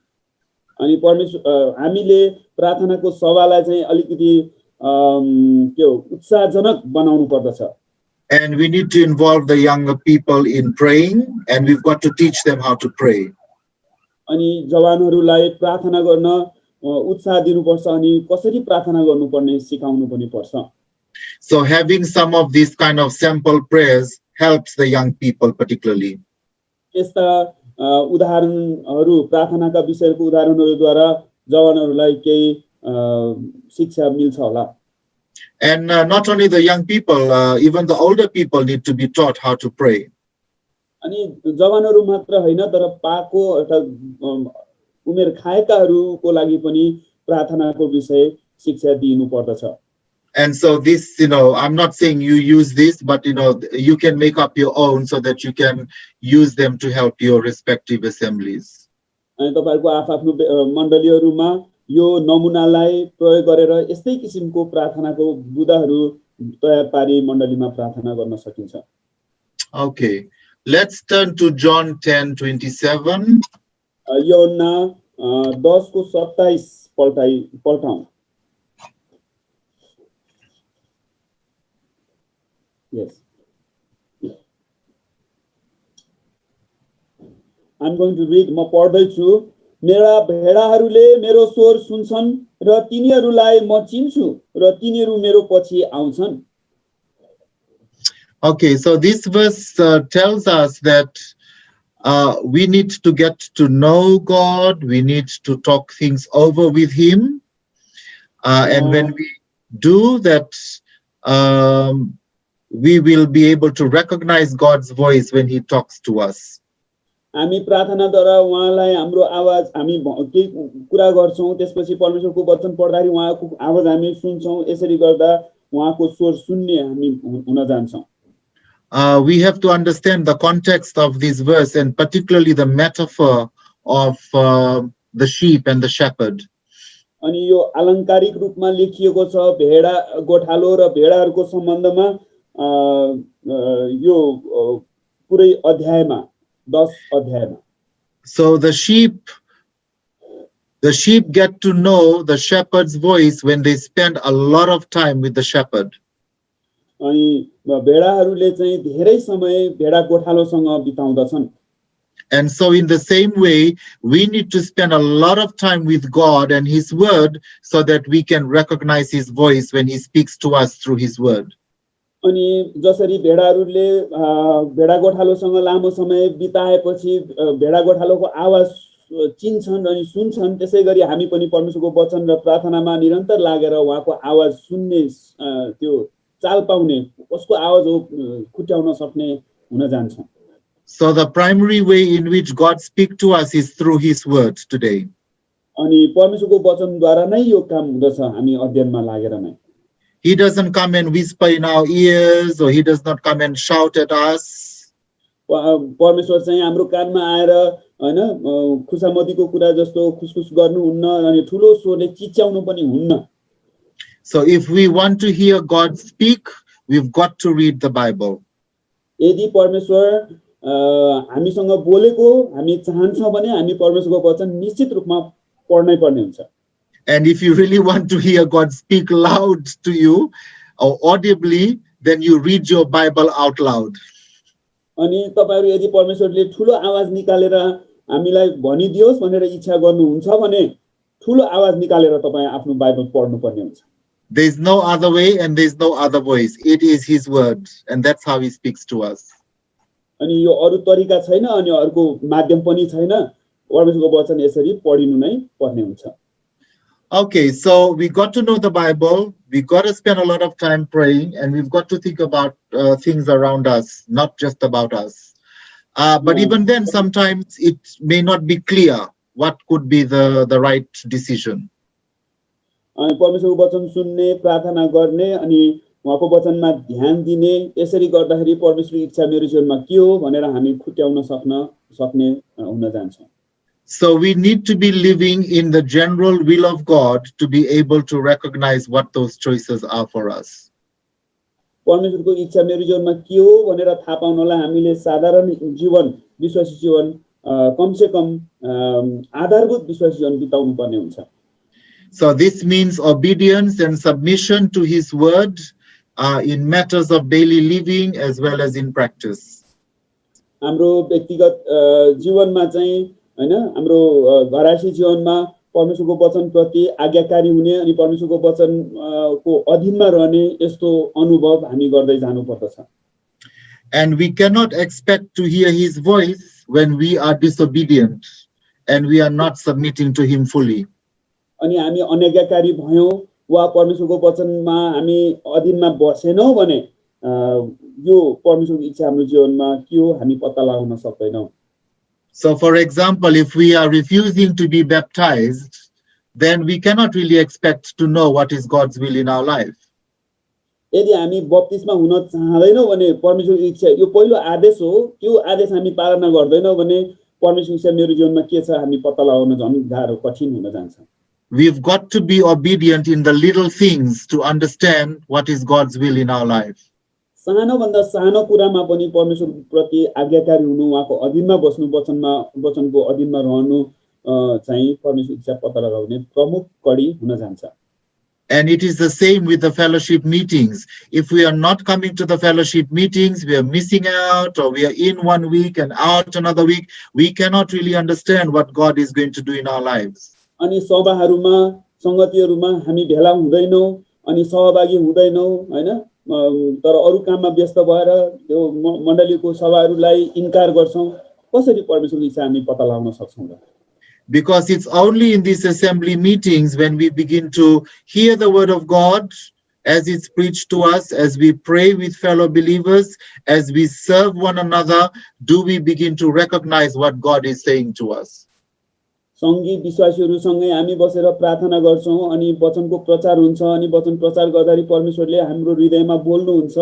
अनि परमेश्वर हामीले प्रार्थनाको सभालाई चाहिँ अलिकति के उत्साहजनक बनाउनु पर्दछ And we need to involve the younger people in praying, and we've got to teach them how to pray. अनि जवानहरूलाई प्रार्थना गर्न उत्साह दिनुपर्छ अनि कसरी प्रार्थना गर्नुपर्ने सिकाउनु पनि पर्छ। So having some of these kind of sample prayers helps the young people particularly. यस्ता उदाहरणहरू प्रार्थनाका विषयको उदाहरणहरूद्वारा जवानहरूलाई केही शिक्षा मिल्छ होला। And not only the young people, even the older people need to be taught how to pray. अनि जवानहरू मात्र होइन तर पाको अर्थात् उमेर खाएकाहरूको लागि पनि प्रार्थनाको विषय शिक्षा दिनु पर्दछ। And so this, I'm not saying you use this, but you can make up your own so that you can use them to help your respective assemblies. अनि तपाईहरुको आफ्नो मण्डलीहरुमा यो नमुनालाई प्रयोग गरेर यस्तै किसिमको प्रार्थनाको बुदाहरू तयार पारी मण्डलीमा प्रार्थना गर्न सकिन्छ। Okay, let's turn to John 10:27. यूहन्ना 10:27 पल्टाउँ। Yes. I'm going to read. म पढ्दैछु। मेरा भेडाहरूले मेरो स्वर सुन्छन् र तिनीहरूलाई म चिन्छु र तिनीहरू मेरो पछि आउँछन्। Okay, so this verse tells us that we need to get to know God, we need to talk things over with Him, and when we do that, we will be able to recognize God's voice when He talks to us. हामी प्रार्थनाद्वारा उहाँलाई हाम्रो आवाज हामी के कुरा गर्छौं त्यसपछि परमेश्वरको वचन पढ्दाखेरि उहाँको आवाज हामी सुन्छौं यसरी गर्दा उहाँको स्वर सुन्ने हामी हुन जान्छौं। We have to understand the context of this verse and particularly the metaphor of the sheep and the shepherd. अनि यो अलंकारिक रूपमा लेखिएको छ भेडा गोठालो र भेडाहरूको सम्बन्धमा यो पुरै अध्यायमा 10 अध्यायमा। So the sheep get to know the shepherd's voice when they spend a lot of time with the shepherd. अनि भेडाहरूले चाहिँ धेरै समय भेडा गोठालोसँग बिताउँदछन्। And so in the same way, we need to spend a lot of time with God and His word so that we can recognize His voice when He speaks to us through His word. अनि जसरी भेडाहरूले भेडा गोठालोसँग लामो समय बिताएपछि भेडा गोठालोको आवाज चिन्छन् अनि सुन्छन् त्यसैगरी हामी पनि परमेश्वरको वचन र प्रार्थनामा निरन्तर लागेर उहाँको आवाज सुन्ने त्यो चाल पाउने उसको आवाज खुट्याउन सक्ने हुन जान्छौं। So the primary way in which God speaks to us is through His word today. अनि परमेश्वरको वचनद्वारा नै यो काम हुँदछ हामी अध्ययनमा लागेर नै। He doesn't come and whisper in our ears, or He does not come and shout at us. परमेश्वर चाहिँ हाम्रो कानमा आएर हैन खुसामदीको कुरा जस्तो खुसखुस गर्नुहुन्न अनि ठुलो स्वरले चिच्याउनु पनि हुन्न। So if we want to hear God speak, we've got to read the Bible. यदि परमेश्वर हामीसँग बोलेको हामी चाहन्छौं भने हामी परमेश्वरको वचन निश्चित रूपमा पढ्नै पर्ने हुन्छ। And if you really want to hear God speak loud to you or audibly, then you read your Bible out loud. अनि तपाईहरु यदि परमेश्वरले ठुलो आवाज निकालेर हामीलाई भनिदियोस् भनेर इच्छा गर्नुहुन्छ भने ठुलो आवाज निकालेर तपाई आफ्नो बाइबल पढ्नु पर्ने हुन्छ। There is no other way and there is no other voice. It is His word, and that's how He speaks to us. अनि यो अरु तरिका छैन अनि अर्को माध्यम पनि छैन परमेश्वरको वचन यसरी पढिनु नै पर्ने हुन्छ। Okay, so we got to know the Bible, we got to spend a lot of time praying, and we've got to think about things around us, not just about us. But even then, sometimes it may not be clear what could be the right decision. अनि परमेश्वरको वचन सुन्ने प्रार्थना गर्ने अनि उहाँको वचनमा ध्यान दिने यसरी गर्दाखेरि परमेश्वरको इच्छा मेरो जीवनमा के हो भनेर हामी खुट्याउन सक्ने हुन जान्छ। So we need to be living in the general will of God to be able to recognize what those choices are for us. परमेश्वरको इच्छा मेरो जीवनमा के हो भनेर थाहा पाउनलाई हामीले साधारण जीवन विश्वासी जीवन कम से कम आधारभूत विश्वासी जीवन बिताउनु पर्ने हुन्छ। So this means obedience and submission to His word in matters of daily living as well as in practice. हाम्रो व्यक्तिगत जीवनमा चाहिँ हैन हाम्रो घरायसी जीवनमा परमेश्वरको वचनप्रति आज्ञाकारी हुने अनि परमेश्वरको वचन को अधीनमा रहने यस्तो अनुभव हामी गर्दै जानु पर्दछ. And we cannot expect to hear his voice when we are disobedient and we are not submitting to him fully. अनि हामी अनाज्ञाकारी भयौं वा परमेश्वरको वचनमा हामी अधीनमा बसेनौं भने यो परमेश्वरको इच्छा हाम्रो जीवनमा के हो हामी पत्ता लगाउन सक्दैनौं. So for example, if we are refusing to be baptized, then we cannot really expect to know what is God's will in our life. यदि हामी बप्तिस्मा हुन चाहदैनौं भने परमेश्वरको इच्छा यो पहिलो आदेश हो, त्यो आदेश हामी पालना गर्दैनौं भने परमेश्वरको इच्छा मेरो जीवनमा के छ हामी पत्ता लगाउन झन् गाह्रो कठिन हुन जान्छ. We've got to be obedient in the little things to understand what is God's will in our life. सानो भन्दा सानो कुरामा पनि परमेश्वर प्रति आज्ञाकारी हुनु उहाँको अधीनमा बस्नु वचनको अधीनमा रहनु चाहिँ परमेश्वर इच्छा पत्ता लगाउने प्रमुख कडी हुन जान्छ. And it is the same with the fellowship meetings. If we are not coming to the fellowship meetings, we are missing out, or we are in one week and out another week, we cannot really understand what God is going to do in our lives. अनि सभाहरुमा संगतिहरुमा हामी भेला हुँदैनौं अनि सहभागी हुँदैनौं हैन तर अरु काममा व्यस्त भएर त्यो मण्डलीको सभाहरुलाई इन्कार गर्छौं कसरी परमेश्वरको इच्छा हामी पत्ता लगाउन सक्छौं र. Because it's only in these assembly meetings when we begin to hear the word of God as it's preached to us, as we pray with fellow believers, as we serve one another, do we begin to recognize what God is saying to us. संगी विश्वासीहरुसँगै हामी बसेर प्रार्थना गर्छौं अनि वचनको प्रचार हुन्छ अनि वचन प्रचार गर्दाखेरि परमेश्वरले हाम्रो हृदयमा बोल्नुहुन्छ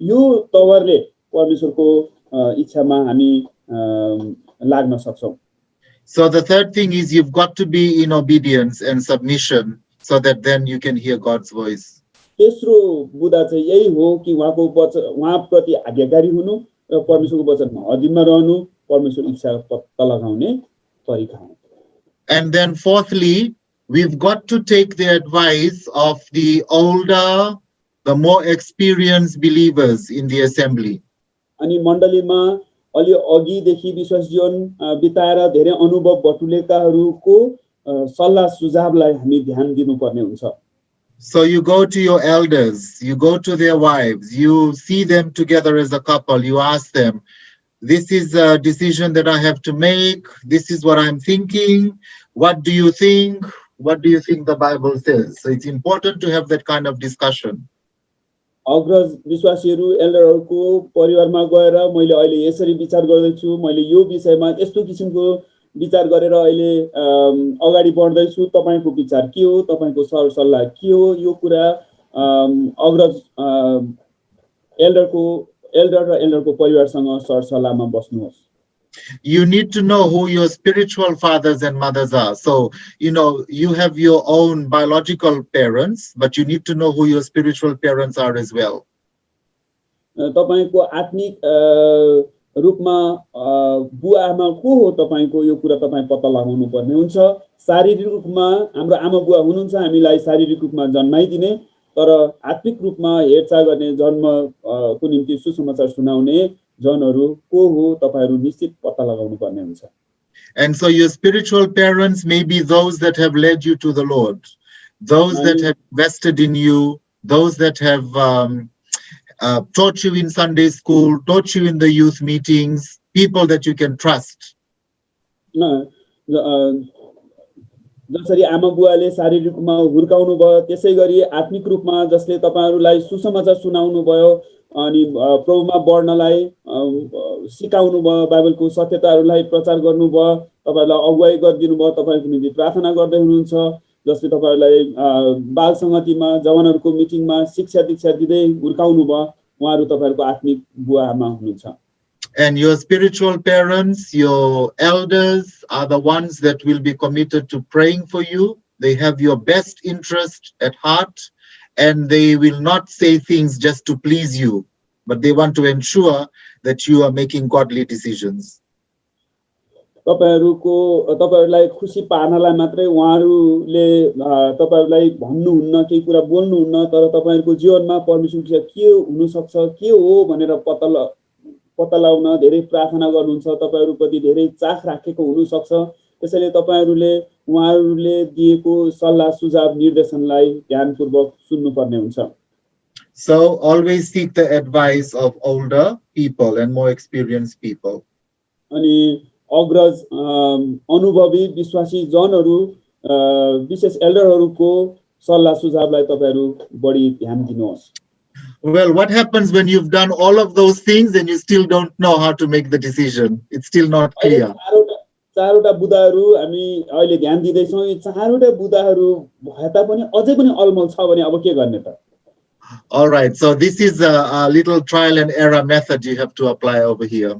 यो तवरले परमेश्वरको इच्छामा हामी लाग्न सक्छौं. So the third thing is you've got to be in obedience and submission so that then you can hear God's voice. तेस्रो बुदा चाहिँ यही हो कि उहाँको वचन उहाँप्रति आज्ञाकारी हुनु र परमेश्वरको वचनमा अधीनमा रहनु परमेश्वर इच्छा पत्ता लगाउने तरिका हो. And then fourthly, we've got to take the advice of the older, the more experienced believers in the assembly. अनि मण्डलीमा अलि अघिदेखि विश्वास जीवन बिताएर धेरै अनुभव बटुलेकाहरूको सल्लाह सुझावलाई हामी ध्यान दिनुपर्ने हुन्छ. So you go to your elders, you go to their wives, you see them together as a couple, you ask them, this is a decision that I have to make, this is what I'm thinking, what do you think? What do you think the Bible says? So it's important to have that kind of discussion. अग्रज विश्वासीहरू एल्डरहरूको परिवारमा गएर मैले अहिले यसरी विचार गर्दैछु मैले यो विषयमा यस्तो किसिमको विचार गरेर अहिले अगाडि बढ्दै छु तपाईको विचार के हो तपाईको सल्लाह के हो यो कुरा अग्रज एल्डर र एल्डरको परिवारसँग सरसल्लाहमा बस्नुहोस्. You need to know who your spiritual fathers and mothers are. So, you have your own biological parents, but you need to know who your spiritual parents are as well. तपाईको आत्मिक रूपमा बुवा आमा को हो तपाईको यो कुरा तपाई पत्ता लगाउनु पर्ने हुन्छ. शारीरिक रूपमा हाम्रो आमा बुवा हुनुहुन्छ हामीलाई शारीरिक रूपमा जन्माइदिने तर आत्मिक रूपमा हेरचाह गर्ने जन्मको निम्ति सुसमाचार सुनाउने जनहरू को हो तपाईहरु निश्चित पत्ता लगाउनु पर्ने हुन्छ. And so your spiritual parents may be those that have led you to the Lord, those that have invested in you, those that have taught you in Sunday school, taught you in the youth meetings, people that you can trust. जसरी आमा बुवाले शारीरिक रूपमा हुर्काउनु भयो त्यसैगरी आत्मिक रूपमा जसले तपाईहरुलाई सुसमाचार सुनाउनु भयो अनि प्रभुमा बढ्नलाई सिकाउनु भयो बाइबलको सत्यताहरूलाई प्रचार गर्नु भयो तपाईहरुलाई अगुवाई गरिदिनु भयो तपाईहरुको निम्ति प्रार्थना गर्दै हुनुहुन्छ जसले तपाईहरुलाई बाल संगतिमा जवानहरुको मिटिङमा शिक्षा दीक्षा दिँदै हुर्काउनु भयो उहाँहरु तपाईहरुको आत्मिक बुवा आमा हुनुहुन्छ. And your spiritual parents, your elders are the ones that will be committed to praying for you. They have your best interest at heart and they will not say things just to please you, but they want to ensure that you are making godly decisions. तपाईहरुलाई खुसी पार्नलाई मात्रै उहाँहरुले तपाईहरुलाई भन्नुहुन्न केही कुरा बोल्नुहुन्न तर तपाईहरुको जीवनमा परमेश्वरको के हुन सक्छ के हो भनेर पत्ता लगाउन धेरै प्रार्थना गर्नुहुन्छ तपाईहरुप्रति धेरै चाख राखेको हुन सक्छ त्यसैले तपाईहरुले उहाँहरुले दिएको सल्लाह सुझाव निर्देशनलाई ध्यानपूर्वक सुन्नुपर्ने हुन्छ So always seek the advice of older people and more experienced people. अनि अग्रज अनुभवी विश्वासी जनहरू विशेष एल्डरहरूको सल्लाह सुझावलाई तपाईहरु बढी ध्यान दिनुहोस् Well, what happens when you've done all of those things and you still don't know how to make the decision? It's still not clear. चारवटा बुदाहरू हामी अहिले ध्यान दिदैछौं यो चारवटा बुदाहरू भए तापनि अझै पनि अलमल छ भने अब के गर्ने त All right, so this is a little trial and error method you have to apply over here.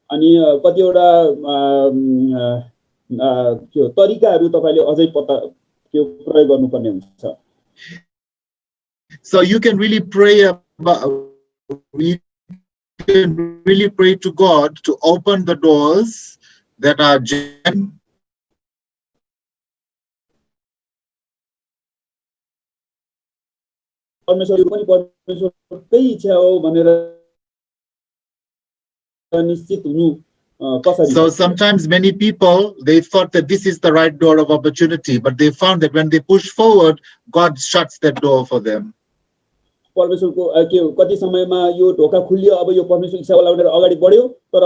अनि कतिवटा के तरिकाहरू तपाईले अझै प्रयोग गर्नुपर्ने हुन्छ So you can really pray to God to open the doors that are genuine. परमेश्वरकै इच्छा हो भनेर निश्चित हुनु कसरी So sometimes many people, they thought that this is the right door of opportunity, but they found that when they push forward, God shuts that door for them. परमेश्वरको के कति समयमा यो ढोका खुल्यो अब यो परमेश्वर इच्छा होला भनेर अगाडि बढ्यो तर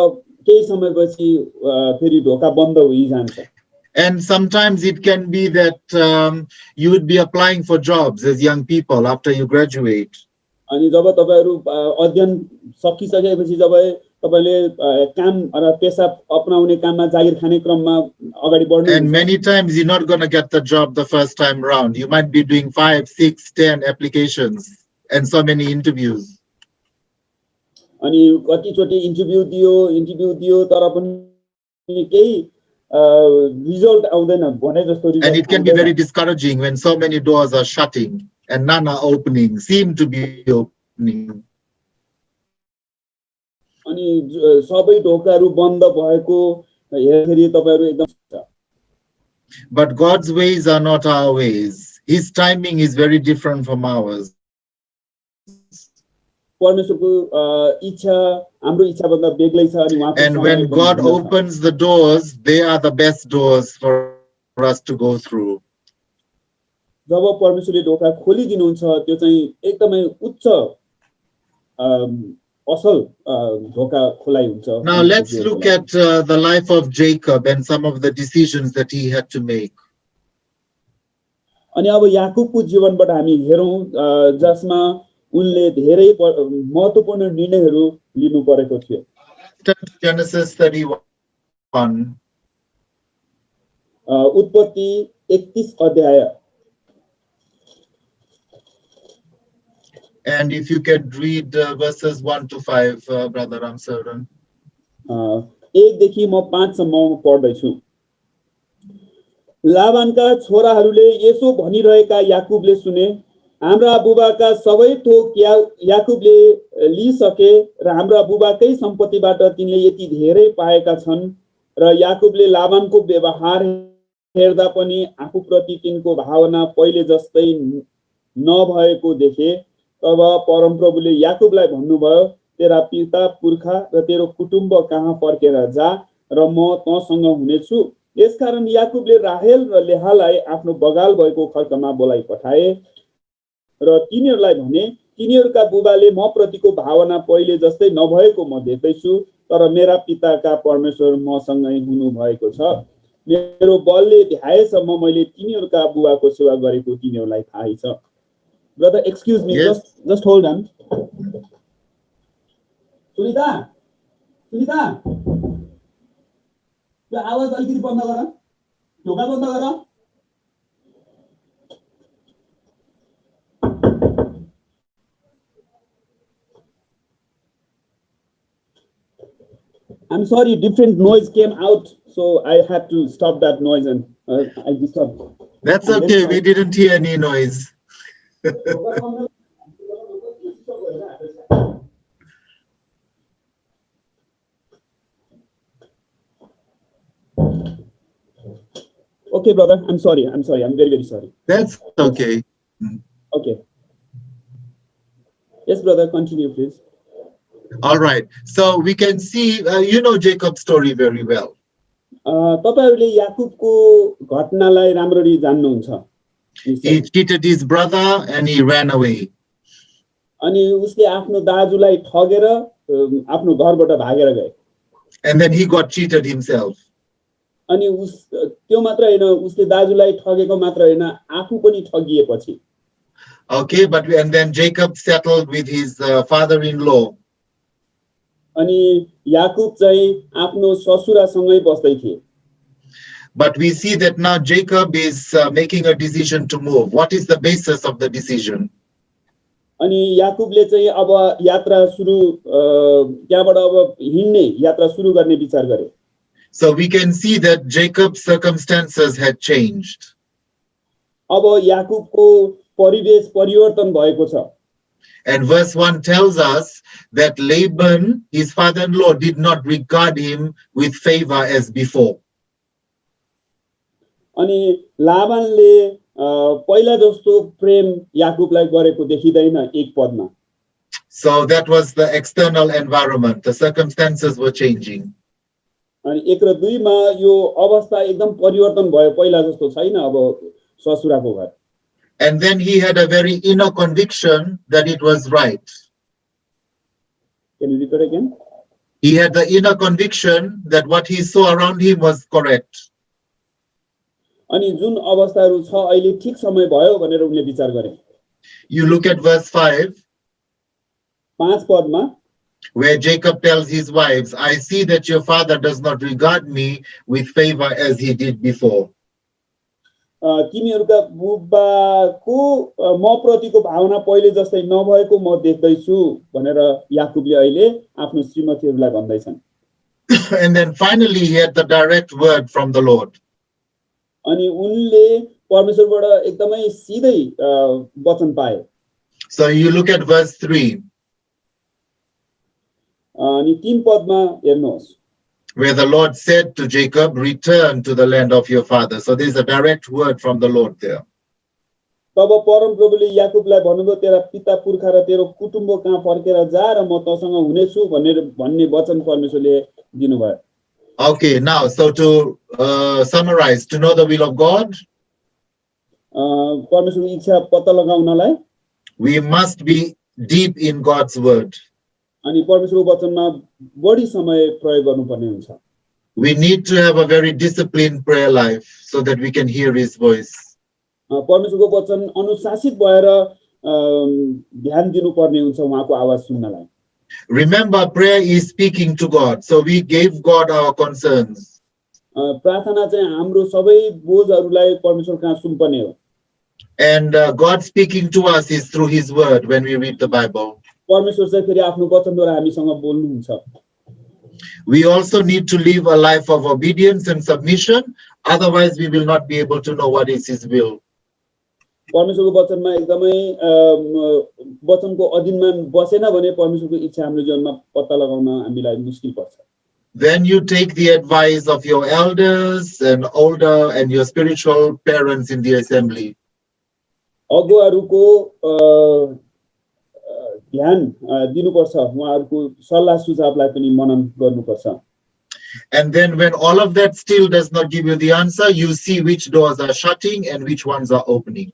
केही समयपछि फेरि ढोका बन्द भइजान्छ And sometimes it can be that you would be applying for jobs as young people after you graduate. अनि जब तपाईहरु अध्ययन सकिसकेपछि जब तपाईले काम र पेशा अपनाउने काममा जागिर खाने क्रममा अगाडि बढ्नु And many times you're not going to get the job the first time round. You might be doing 5, 6, 10 applications and so many interviews. अनि कतिचोटी इन्टरभ्यु दियो तर पनि केही result आउँदैन भने जस्तो result. And it can be very discouraging when so many doors are shutting and none are opening, seem to be opening. अनि सबै ढोकाहरू बन्द भएको हेरखेरि तपाईहरु एकदम But God's ways are not our ways. His timing is very different from ours. परमेश्वरको इच्छा हाम्रो इच्छा भन्दा बेग्लै छ अनि उहाँको And when God opens the doors, they are the best doors for us to go through. जब परमेश्वरले ढोका खोलिदिनुहुन्छ त्यो चाहिँ एकदमै उच्च असल ढोका खोलाइ हुन्छ Now let's look at the life of Jacob and some of the decisions that he had to make. अनि अब याकूबको जीवनबाट हामी हेरौं जसमा उनले धेरै महत्त्वपूर्ण निर्णयहरू लिनु परेको थियो Genesis 31. उत्पत्ति 31 अध्याय And if you could read verses 1 to 5, Brother Ramsaran. 1 देखि म 5 सम्म पढ्दैछु लाबानका छोराहरूले यसो भनिरहेका याकूबले सुने हाम्रा बुबाका सबै थोक याकूबले लिइसके र हाम्रा बुबाकै सम्पत्तिबाट तिनले यति धेरै पाएका छन् र याकूबले लाबानको व्यवहार हेर्दा पनि आफूप्रति तिनको भावना पहिले जस्तै नभएको देखे तब परमप्रभुले याकूबलाई भन्नुभयो तेरा पिता पुर्खा र तेरो कुटुम्ब कहाँ फर्केर जा र म तँसँग हुनेछु यसकारण याकूबले राहेल र लेहालाई आफ्नो बगाल भएको खर्कमा बोलाई पठाए र तिनीहरूलाई भने तिनीहरूका बुबाले म प्रतिको भावना पहिले जस्तै नभएको म देख्दैछु तर मेरा पिताका परमेश्वर मसँगै हुनु भएको छ मेरो बलले भ्याएसम्म मैले तिनीहरूका बुबाको सेवा गरेको तिनीहरूलाई थाहै छ Brother, excuse me, yes. just hold on. Sunita, यो आवाज अलिकति बन्द गर ढोका बन्द गर I'm sorry, different noise came out, so I had to stop that noise and I disturbed. That's okay, we didn't hear any noise. Okay, brother. I'm sorry. I'm very, very sorry. That's okay. Okay. Yes, brother. Continue, please. All right. So we can see, you know Jacob's story very well. तपाईहरूले याकुबको घटनालाई राम्ररी जान्नुहुन्छ He cheated his brother and he ran away. अनि उसले आफ्नो दाजुलाई ठगेर आफ्नो घरबाट भागेर गए And then he got cheated himself. अनि त्यो मात्र हैन उसले दाजुलाई ठगेको मात्र हैन आफू पनि ठगिएपछि Okay, and then Jacob settled with his father-in-law. अनि याकुब चाहिँ आफ्नो ससुरासँगै बस्दै थिए But we see that now Jacob is making a decision to move. What is the basis of the decision? अनि याकुबले चाहिँ अब यात्रा सुरु त्यहाँबाट अब हिँड्ने यात्रा सुरु गर्ने विचार गरे So we can see that Jacob's circumstances had changed. अब याकुबको परिवेश परिवर्तन भएको छ And verse 1 tells us that Laban, his father-in-law, did not regard him with favor as before. अनि लाबानले पहिला जस्तो प्रेम याकुबलाई गरेको देखिदैन एक पदमा So that was the external environment. The circumstances were changing. अनि एक र दुईमा यो अवस्था एकदम परिवर्तन भयो पहिला जस्तो छैन अब ससुराको घर And then he had a very inner conviction that it was right. Can you repeat again? He had the inner conviction that what he saw around him was correct. अनि जुन अवस्थाहरू छ अहिले ठीक समय भयो भनेर उनले विचार गरे You look at verse 5, 5 पदमा where Jacob tells his wives, I see that your father does not regard me with favor as he did before. तिमीहरूका बुबाको म प्रतिको भावना पहिले जस्तै नभएको म देख्दैछु भनेर याकुबले अहिले आफ्नो श्रीमतीहरूलाई भन्दैछन् And then finally he had the direct word from the Lord. अनि उनले परमेश्वरबाट एकदमै सिधै वचन पाए So you look at verse 3, अनि 3 पदमा हेर्नुहोस् where the Lord said to Jacob, return to the land of your father. So there's a direct word from the Lord there. तब परमप्रभुले याकुबलाई भन्नुभयो तेरा पिता पुर्खा र तेरो कुटुम्ब कहाँ फर्केर जा र म तसँग हुनेछु भन्ने वचन परमेश्वरले दिनुभयो Okay, now, so to summarize, to know the will of God, परमेश्वरको इच्छा पत्ता लगाउनलाई we must be deep in God's word. अनि परमेश्वरको वचनमा बढी समय प्रयोग गर्नुपर्ने हुन्छ We need to have a very disciplined prayer life so that we can hear his voice. परमेश्वरको वचन अनुशासित भएर ध्यान दिनुपर्ने हुन्छ उहाँको आवाज सुन्नलाई Remember, prayer is speaking to God. So we gave God our concerns. प्रार्थना चाहिँ हाम्रो सबै बोझहरूलाई परमेश्वर कहाँ सुम्पर्ने हो And God speaking to us is through his word when we read the Bible. परमेश्वर चाहिँ फेरि आफ्नो वचनद्वारा हामीसँग बोल्नुहुन्छ We also need to live a life of obedience and submission. Otherwise, we will not be able to know what is his will. परमेश्वरको वचनमा एकदमै वचनको अधीनमा बसेन भने परमेश्वरको इच्छा हाम्रो जीवनमा पत्ता लगाउन हामीलाई मुस्किल पर्छ Then you take the advice of your elders and older and your spiritual parents in the assembly. अगुवाहरूको ध्यान दिनुपर्छ उहाँहरूको सल्लाह सुझावलाई पनि मनन गर्नुपर्छ And then when all of that still does not give you the answer, you see which doors are shutting and which ones are opening.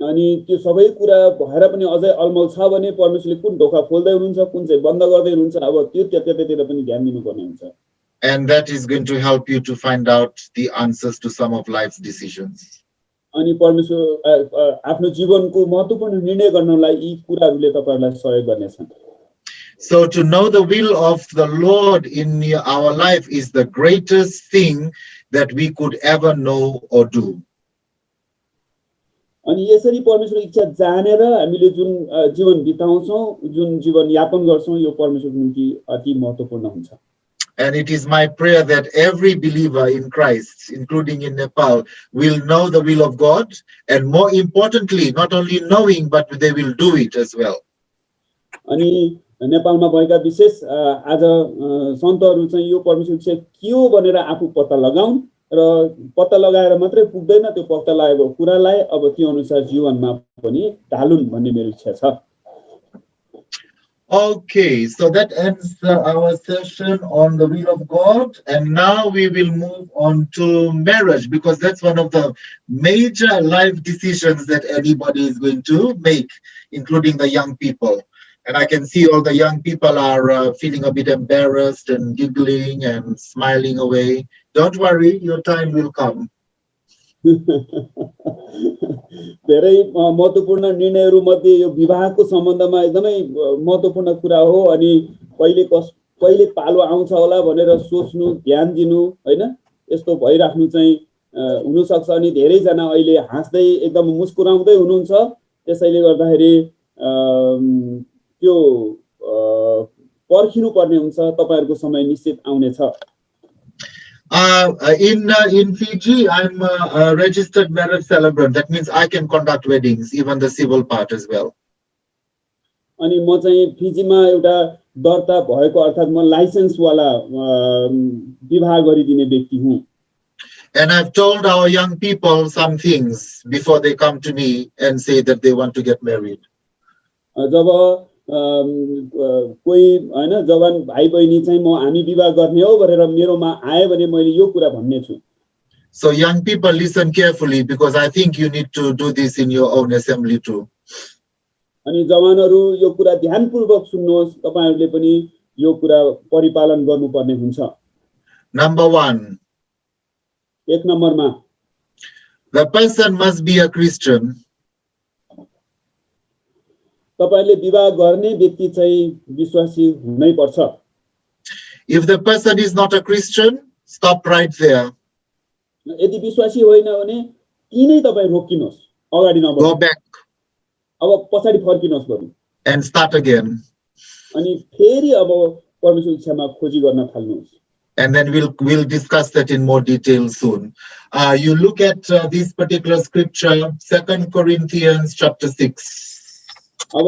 अनि त्यो सबै कुरा भएर पनि अझै अलमल छ भने परमेश्वरले कुन ढोका खोल्दै हुनुहुन्छ कुन चाहिँ बन्द गर्दै हुनुहुन्छ अब त्यो त्यतातिर पनि ध्यान दिनुपर्ने हुन्छ And that is going to help you to find out the answers to some of life's decisions. अनि परमेश्वर आफ्नो जीवनको महत्त्वपूर्ण निर्णय गर्नलाई यी कुराहरूले तपाईहरुलाई सहयोग गर्नेछन् So to know the will of the Lord in our life is the greatest thing that we could ever know or do. अनि यसरी परमेश्वर इच्छा जानेर हामीले जुन जीवन बिताउँछौं जुन जीवन यापन गर्छौं यो परमेश्वरको निम्ति अति महत्त्वपूर्ण हुन्छ And it is my prayer that every believer in Christ, including in Nepal, will know the will of God, and more importantly, not only knowing, but they will do it as well. अनि नेपालमा भएका विशेष आज सन्तहरू चाहिँ यो परमेश्वर इच्छा के हो भनेर आफू पत्ता लगाउन् र पत्ता लगाएर मात्रै पुग्दैन, त्यो पत्ता लागेको कुरालाई अब त्यो अनुसार जीवनमा पनि ढालुन् भन्ने मेरो इच्छा छ। Okay, so that ends our session on the will of God, and now we will move on to marriage, because that's one of the major life decisions that anybody is going to make, including the young people. And I can see all the young people are feeling a bit embarrassed and giggling and smiling away. Don't worry, your time will come. धेरै महत्त्वपूर्ण निर्णयहरू मध्ये यो विवाहको सम्बन्धमा एकदमै महत्त्वपूर्ण कुरा हो। अनि कहिले पालो आउँछ होला भनेर सोच्नु, ध्यान दिनु, हैन, यस्तो भइराख्नु चाहिँ हुन सक्छ। अनि धेरैजना अहिले हाँस्दै एकदम मुस्कुराउँदै हुनुहुन्छ। त्यसैले गर्दाखेरि त्यो पर्खिनु पर्ने हुन्छ। तपाईहरुको समय निश्चित आउने छ। In Fiji, I'm a registered marriage celebrant. That means I can conduct weddings, even the civil part as well. अनि म चाहिँ फिजीमा एउटा दर्ता भएको अर्थात म लाइसेन्स वाला विवाह गरिदिने व्यक्ति हुँ। And I've told our young people some things before they come to me and say that they want to get married. जब कोही हैन जवान भाइ बहिनी चाहिँ म हामी विवाह गर्ने हो भनेर मेरोमा आए भने मैले यो कुरा भन्ने छु। So young people, listen carefully, because I think you need to do this in your own assembly too. अनि जवानहरु यो कुरा ध्यानपूर्वक सुन्नुहोस्। तपाईहरुले पनि यो कुरा परिपालन गर्नुपर्ने हुन्छ। Number 1. एक नम्बरमा, the person must be a Christian. तपाईले विवाह गर्ने व्यक्ति चाहिँ विश्वासी हुनै पर्छ। If the person is not a Christian, stop right there. यदि विश्वासी होइन भने किनै तपाई रोकिनुहोस्, अगाडि नबढ्नु। Go back. अब पछाडी फर्किनुहोस् बरु। And start again. अनि फेरि अब परमेश्वर इच्छामा खोजी गर्न थाल्नुहोस्। And then we'll discuss that in more detail soon. You look at this particular scripture, 2 Corinthians chapter 6. अब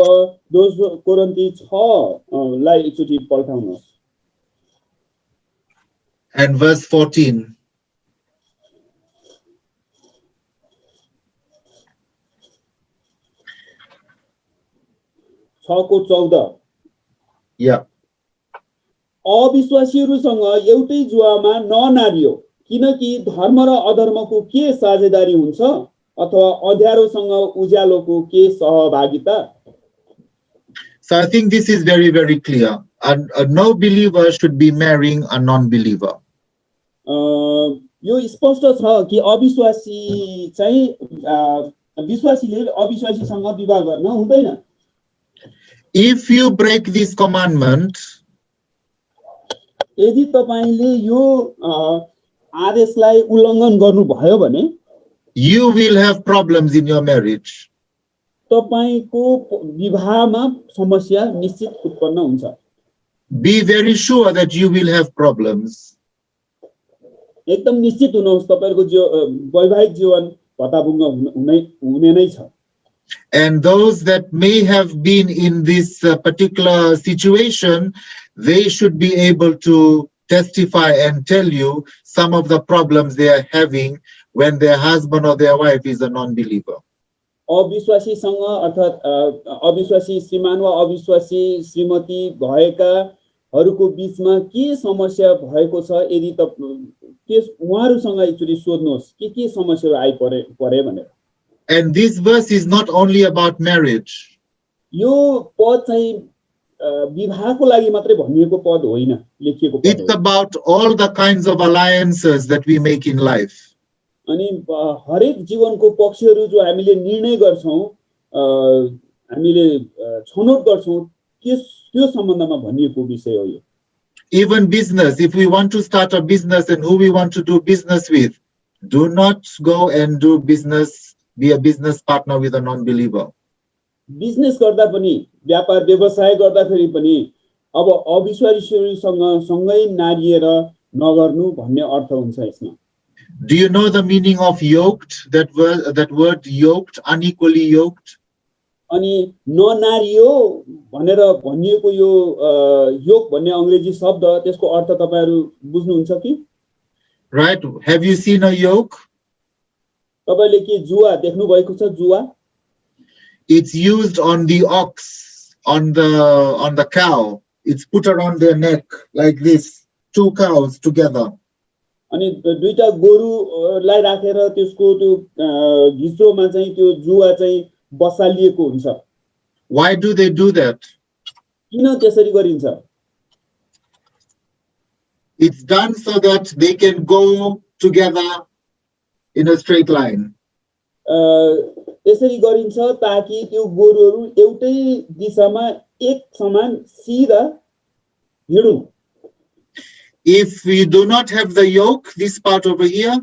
दोस्रो कोरिन्थी 6 लाई एकचोटी पल्टाउनुहोस्। And verse 14. को 14। Yeah. अविश्वासीहरूसँग एउटै जुवामा ननारियो, किनकि धर्म र अधर्मको के साझेदारी हुन्छ, अथवा अँध्यारोसँग उज्यालोको के सहभागिता। So I think this is very, very clear. A no believer should be marrying a non-believer. यो स्पष्ट छ कि अविश्वासी चाहिँ विश्वासीले अविश्वासीसँग विवाह गर्न हुँदैन। If you break this commandment, यदि तपाईले यो आदेशलाई उल्लङ्घन गर्नुभयो भने you will have problems in your marriage. तपाईको विवाहमा समस्या निश्चित उत्पन्न हुन्छ। Be very sure that you will have problems. एकदम निश्चित हुनुहोस् तपाईहरुको वैवाहिक जीवन भताभुङ्ग हुने नै छ। And those that may have been in this particular situation, they should be able to testify and tell you some of the problems they are having when their husband or their wife is a non-believer. अविश्वासीसँग अर्थात अविश्वासी श्रीमान वा अविश्वासी श्रीमती भएकाहरूको बीचमा के समस्या भएको छ, यदि त्यस उहाँहरुसँग एकचोटी सोध्नुहोस् के समस्याहरू आइपरे भनेर। And this verse is not only about marriage. यो पद चाहिँ विवाहको लागि मात्रै भनिएको पद होइन, लेखिएको पद हो। It's about all the kinds of alliances that we make in life. अनि हरेक जीवनको पक्षहरू जो हामीले निर्णय गर्छौं, हामीले छनौट गर्छौं, त्यो सम्बन्धमा भनिएको विषय हो यो। Even business, if we want to start a business and who we want to do business with, do not go and do business, be a business partner with a non-believer. Business गर्दा पनि, व्यापार व्यवसाय गर्दाखेरि पनि अब अविश्वासीहरूसँग सँगै नारिएर नगर्नु भन्ने अर्थ हुन्छ यसमा। Do you know the meaning of yoked? That word yoked, unequally yoked. अनि ननारियो भनेर भनिएको यो योक भन्ने अंग्रेजी शब्द त्यसको अर्थ तपाईहरु बुझ्नुहुन्छ कि? Right? Have you seen a yoke? तपाईले के जुवा देख्नु भएको छ? जुवा It's used on the ox, on the cow. It's put around their neck like this, 2 cows together. अनि दुईटा गोरुलाई राखेर त्यसको त्यो घिच्रोमा चाहिँ त्यो जुवा चाहिँ बसालिएको हुन्छ. Why do they do that? किन त्यसरी गरिन्छ? It's done so that they can go together in a straight line. यसरी गरिन्छ ताकि त्यो गोरुहरू एउटै दिशामा एक समान सिधा हिँडुन्. If we do not have the yoke, this part over here,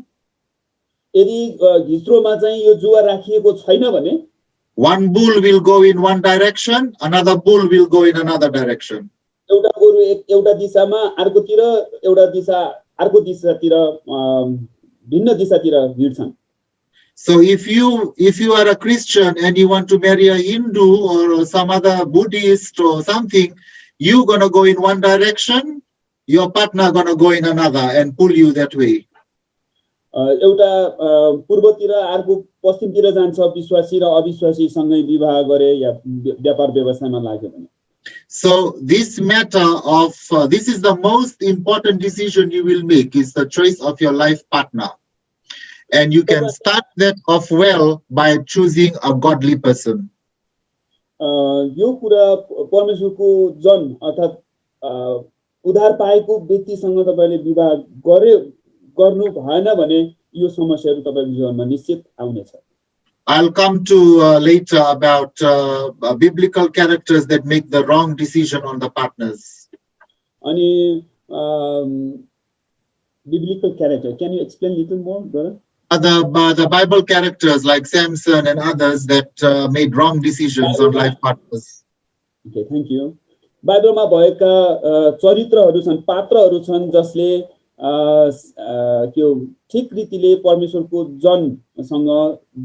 यदि घिच्रोमा चाहिँ यो जुवा राखिएको छैन भने one bull will go in one direction, another bull will go in another direction. एउटा गोरु एउटा दिशामा अर्कोतिर अर्को दिशातिर भिन्न दिशातिर हिँड्छन्. So if you are a Christian and you want to marry a Hindu or some other Buddhist or something, you're going to go in one direction, your partner going to go in another and pull you that way. एउटा पूर्वतिर अर्को पश्चिमतिर जान्छ विश्वासी र अविश्वासी सँगै विवाह गरे या व्यापार व्यवसायमा लाग्यो भने. So this matter of this is the most important decision you will make, is the choice of your life partner. And you can start that off well by choosing a godly person. यो कुरा परमेश्वरको जन अर्थात उद्धार पाएको व्यक्तिसँग तपाईले विवाह गर्नु भएन भने यो समस्याहरु तपाईको जीवनमा निश्चित आउनेछ. I'll come to later about biblical characters that make the wrong decision on the partners. अनि biblical character, can you explain a little more, brother? The Bible characters like Samson and others that made wrong decisions on life partners. Okay, thank you. बाइबलमा भएका चरित्रहरू छन्, पात्रहरू छन् जसले के ठीक रीतिले परमेश्वरको जनसँग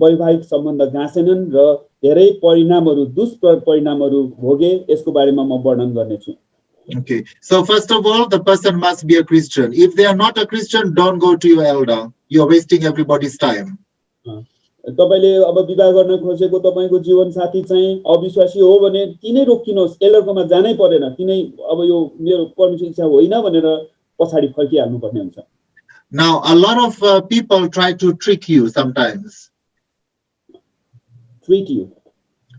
वैवाहिक सम्बन्ध गाँसेनन् र धेरै परिणामहरू दुष्परिणामहरू भोगे. यसको बारेमा म वर्णन गर्नेछु. Okay, so first of all, the person must be a Christian. If they are not a Christian, don't go to your elder. You're wasting everybody's time. तपाईले अब विवाह गर्न खोजेको तपाईको जीवन साथी चाहिँ अविश्वासी हो भने तिनै रोकिनुहोस्, एल्डरकोमा जानै परेन. तिनै अब यो मेरो परमेश्वर इच्छा होइन भनेर पछाडी फर्किहाल्नु पर्ने हुन्छ. Now a lot of people try to trick you sometimes. Treat you.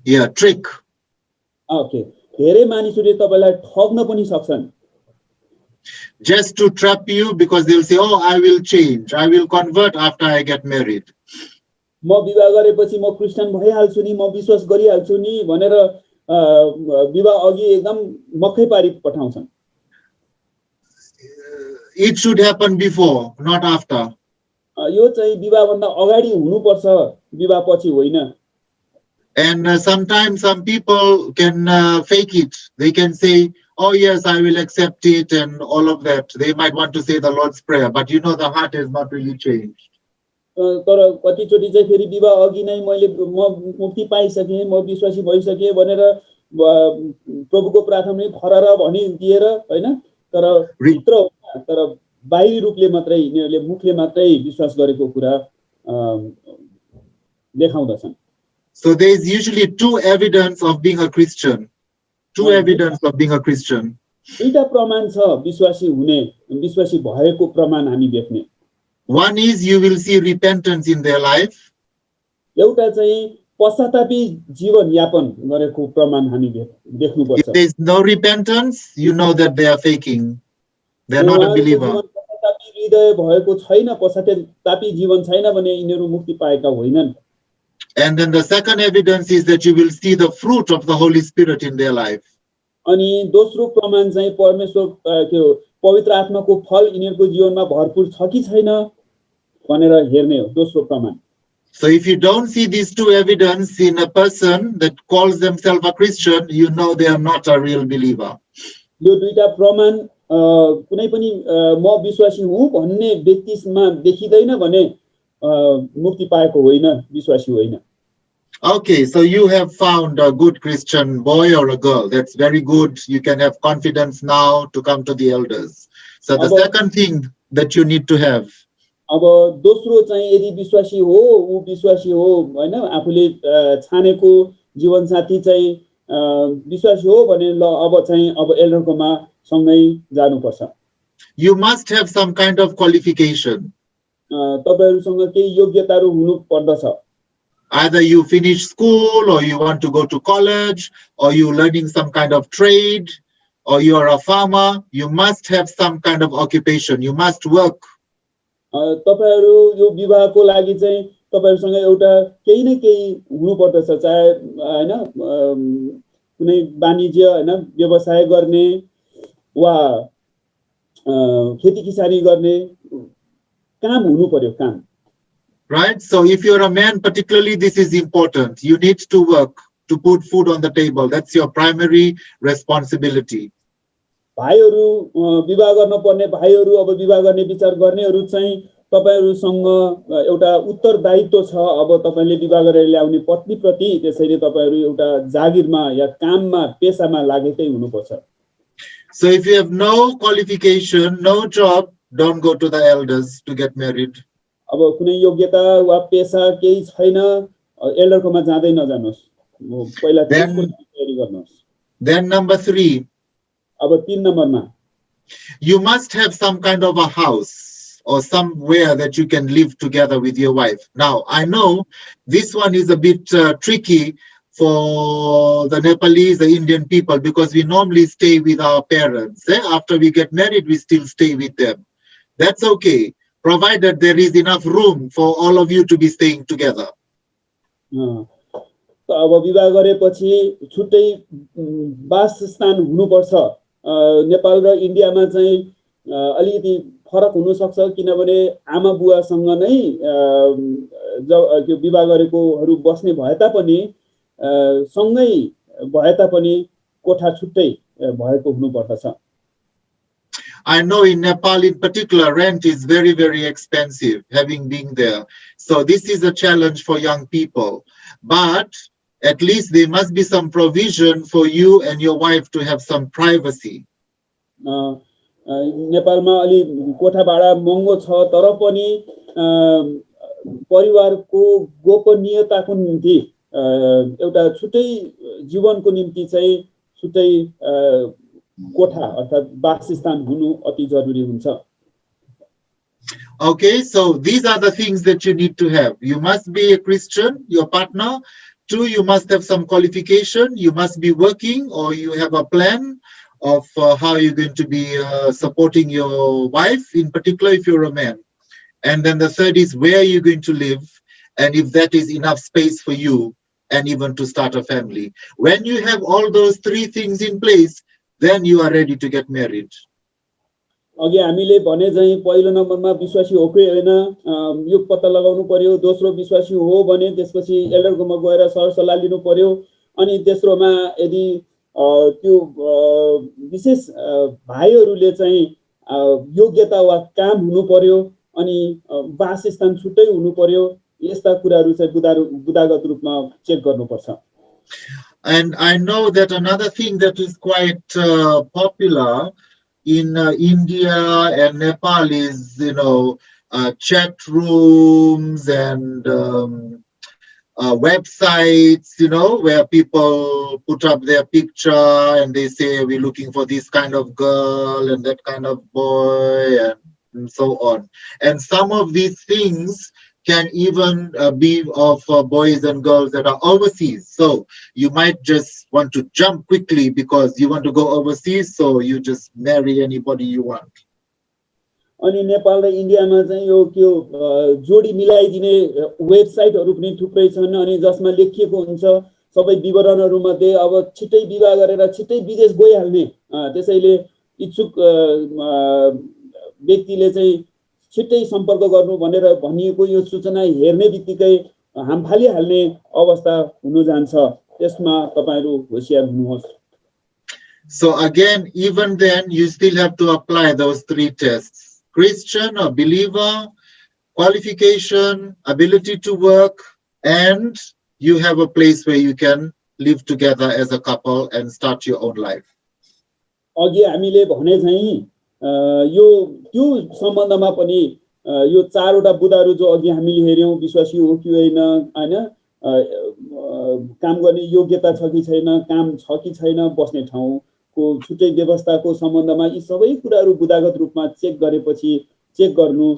Yeah, trick. Okay. धेरै मानिसहरूले तपाईलाई ठग्न पनि सक्छन्. Just to trap you, because they'll say, oh, I will change, I will convert after I get married. म विवाह गरेपछि म Christian भइहाल्छु नि, म विश्वास गरिहाल्छु नि भनेर विवाह अघि एकदम मक्खै पारी पठाउँछन्. It should happen before, not after. यो चाहिँ विवाह भन्दा अगाडि हुनुपर्छ, विवाह पछि होइन. And sometimes some people can fake it. They can say, oh yes, I will accept it and all of that. They might want to say the Lord's Prayer, but you know the heart has not really changed. तर कतिचोटी चाहिँ फेरि विवाह अघि नै मैले म मुक्ति पाइसके, म विश्वासी भइसके भनेर प्रभुको प्रार्थना फरर भनिदिएर हैन, तर भित्र होइन, तर बाहिरी रूपले मात्रै यिनीहरूले मुखले मात्रै विश्वास गरेको कुरा देखाउँदछन्. So there is usually 2 evidence of being a Christian. 2 evidence of being a Christian. दुईटा प्रमाण छ विश्वासी हुने, विश्वासी भएको प्रमाण हामी देख्ने. One is you will see repentance in their life. एउटा चाहिँ पश्चातापी जीवन यापन गरेको प्रमाण हामी देख्नुपर्छ. If there is no repentance, you know that they are faking. They are not a believer. पश्चातापी हृदय भएको छैन, पश्चातापी जीवन छैन भने यिनीहरू मुक्ति पाएका होइनन्. And then the second evidence is that you will see the fruit of the Holy Spirit in their life. अनि दोस्रो प्रमाण चाहिँ परमेश्वर के हो, पवित्र आत्माको फल यिनीहरूको जीवनमा भरपूर छ कि छैन भनेर हेर्ने हो दोस्रो प्रमाण. So if you don't see these 2 evidence in a person that calls themselves a Christian, you know they are not a real believer. यो दुईटा प्रमाण कुनै पनि म विश्वासी हुँ भन्ने व्यक्तिमा देखिदैन भने मुक्ति पाएको होइन, विश्वासी होइन. Okay, so you have found a good Christian boy or a girl. That's very good. You can have confidence now to come to the elders. So the अब second thing that you need to have. अब दोस्रो चाहिँ यदि विश्वासी हो, ऊ विश्वासी हो होइन, आफूले छानेको जीवनसाथी चाहिँ विश्वासी हो भने ल अब चाहिँ अब एल्डरकोमा सँगै जानुपर्छ। You must have some kind of qualification. तपाईहरूसँग केही योग्यताहरू हुनु पर्दछ। Either you finish school, or you want to go to college, or you learning some kind of trade, or you are a farmer. You must have some kind of occupation. You must work. तपाईहरू यो विवाहको लागि चाहिँ तपाईहरूसँग एउटा केही न केही हुनु पर्दछ, चाहे होइन कुनै वाणिज्य होइन व्यवसाय गर्ने वा खेती किसानी गर्ने काम हुनु पर्यो, काम। Right? So if you're a man, particularly, this is important. You need to work to put food on the table. That's your primary responsibility. भाइहरू विवाह गर्न पर्ने भाइहरू, अब विवाह गर्ने विचार गर्नेहरू चाहिँ तपाईहरूसँग एउटा उत्तरदायित्व छ। अब तपाईले विवाह गरेर ल्याउने पत्नीप्रति, त्यसैले तपाईहरू एउटा जागिरमा या काममा पेशामा लागेकै हुनुपर्छ। So if you have no qualification, no job, don't go to the elders to get married. अब कुनै योग्यता वा पेशा केही छैन, एल्डरकोमा जाँदै नजानुहोस्, पहिला त्यसको तयारी गर्नुहोस्। Then number 3, अब 3 नम्बरमा you must have some kind of a house or somewhere that you can live together with your wife. Now, I know this one is a bit tricky for the Nepalese, the Indian people, because we normally stay with our parents. After we get married, we still stay with them. That's okay, provided there is enough room for all of you to be staying together. अब विवाह गरेपछि छुट्टै वासस्थान हुनुपर्छ। नेपाल र इन्डियामा चाहिँ अलिकति फरक हुन सक्छ, किनभने आमा बुवासँग नै विवाह गरेकोहरू बस्ने भए तापनि सँगै भए तापनि कोठा छुट्टै भएको हुनु पर्दछ। I know in Nepal in particular, rent is very, very expensive, having been there. So this is a challenge for young people. But at least there must be some provision for you and your wife to have some privacy. नेपालमा अलि कोठा भाडा महँगो छ, तर पनि परिवारको गोपनीयताको निम्ति एउटा छुट्टै जीवनको निम्ति चाहिँ छुट्टै कोठा अर्थात वासस्थान हुनु अति जरुरी हुन्छ। Okay, so these are the things that you need to have. You must be a Christian, your partner. 2, you must have some qualification. You must be working, or you have a plan of how you're going to be supporting your wife, in particular if you're a man. And then the third is where you're going to live, and if that is enough space for you, and even to start a family. When you have all those 3 things in place, then you are ready to get married. अघि हामीले भने चाहिँ पहिलो नम्बरमा विश्वासी हो कि होइन यो पत्ता लगाउनु पर्यो, दोस्रो विश्वासी हो भने त्यसपछि एल्डरकोमा गएर सरसल्लाह लिनु पर्यो, अनि तेस्रोमा यदि त्यो विशेष भाइहरूले चाहिँ योग्यता वा काम हुनु पर्यो, अनि वासस्थान छुट्टै हुनु पर्यो, यस्ता कुराहरू चाहिँ बुदागत रूपमा चेक गर्नुपर्छ। And I know that another thing that is quite popular in India and Nepal is, chat rooms and websites, where people put up their picture and they say, we're looking for this kind of girl and that kind of boy and so on. And some of these things can even be of boys and girls that are overseas. So you might just want to jump quickly because you want to go overseas, so you just marry anybody you want. अनि नेपाल र इन्डियामा चाहिँ यो के जोडी मिलाइदिने वेबसाइटहरु पनि थुप्रै छन्, अनि जसमा लेखिएको हुन्छ सबै विवरणहरु मध्ये अब छिट्टै विवाह गरेर छिट्टै विदेश गइहाल्ने, त्यसैले इच्छुक व्यक्तिले चाहिँ छिट्टै सम्पर्क गर्नु भनेर भनिएको यो सूचना हेर्ने बित्तिकै हामफाली हाल्ने अवस्था हुन जान्छ। त्यसमा तपाईहरु होशियार हुनुहोस्। So again, even then, you still have to apply those 3 tests: Christian or believer, qualification, ability to work, and you have a place where you can live together as a couple and start your own life. अघि हामीले भने चाहिँ यो त्यो सम्बन्धमा पनि यो चारवटा बुदाहरू जो अघि हामीले हेर्यौं, विश्वासी हो कि होइन, हैन, काम गर्ने योग्यता छ कि छैन, काम छ कि छैन, बस्ने ठाउँको छुट्टै व्यवस्थाको सम्बन्धमा यी सबै कुराहरू बुदागत रूपमा चेक गरेपछि चेक गर्नु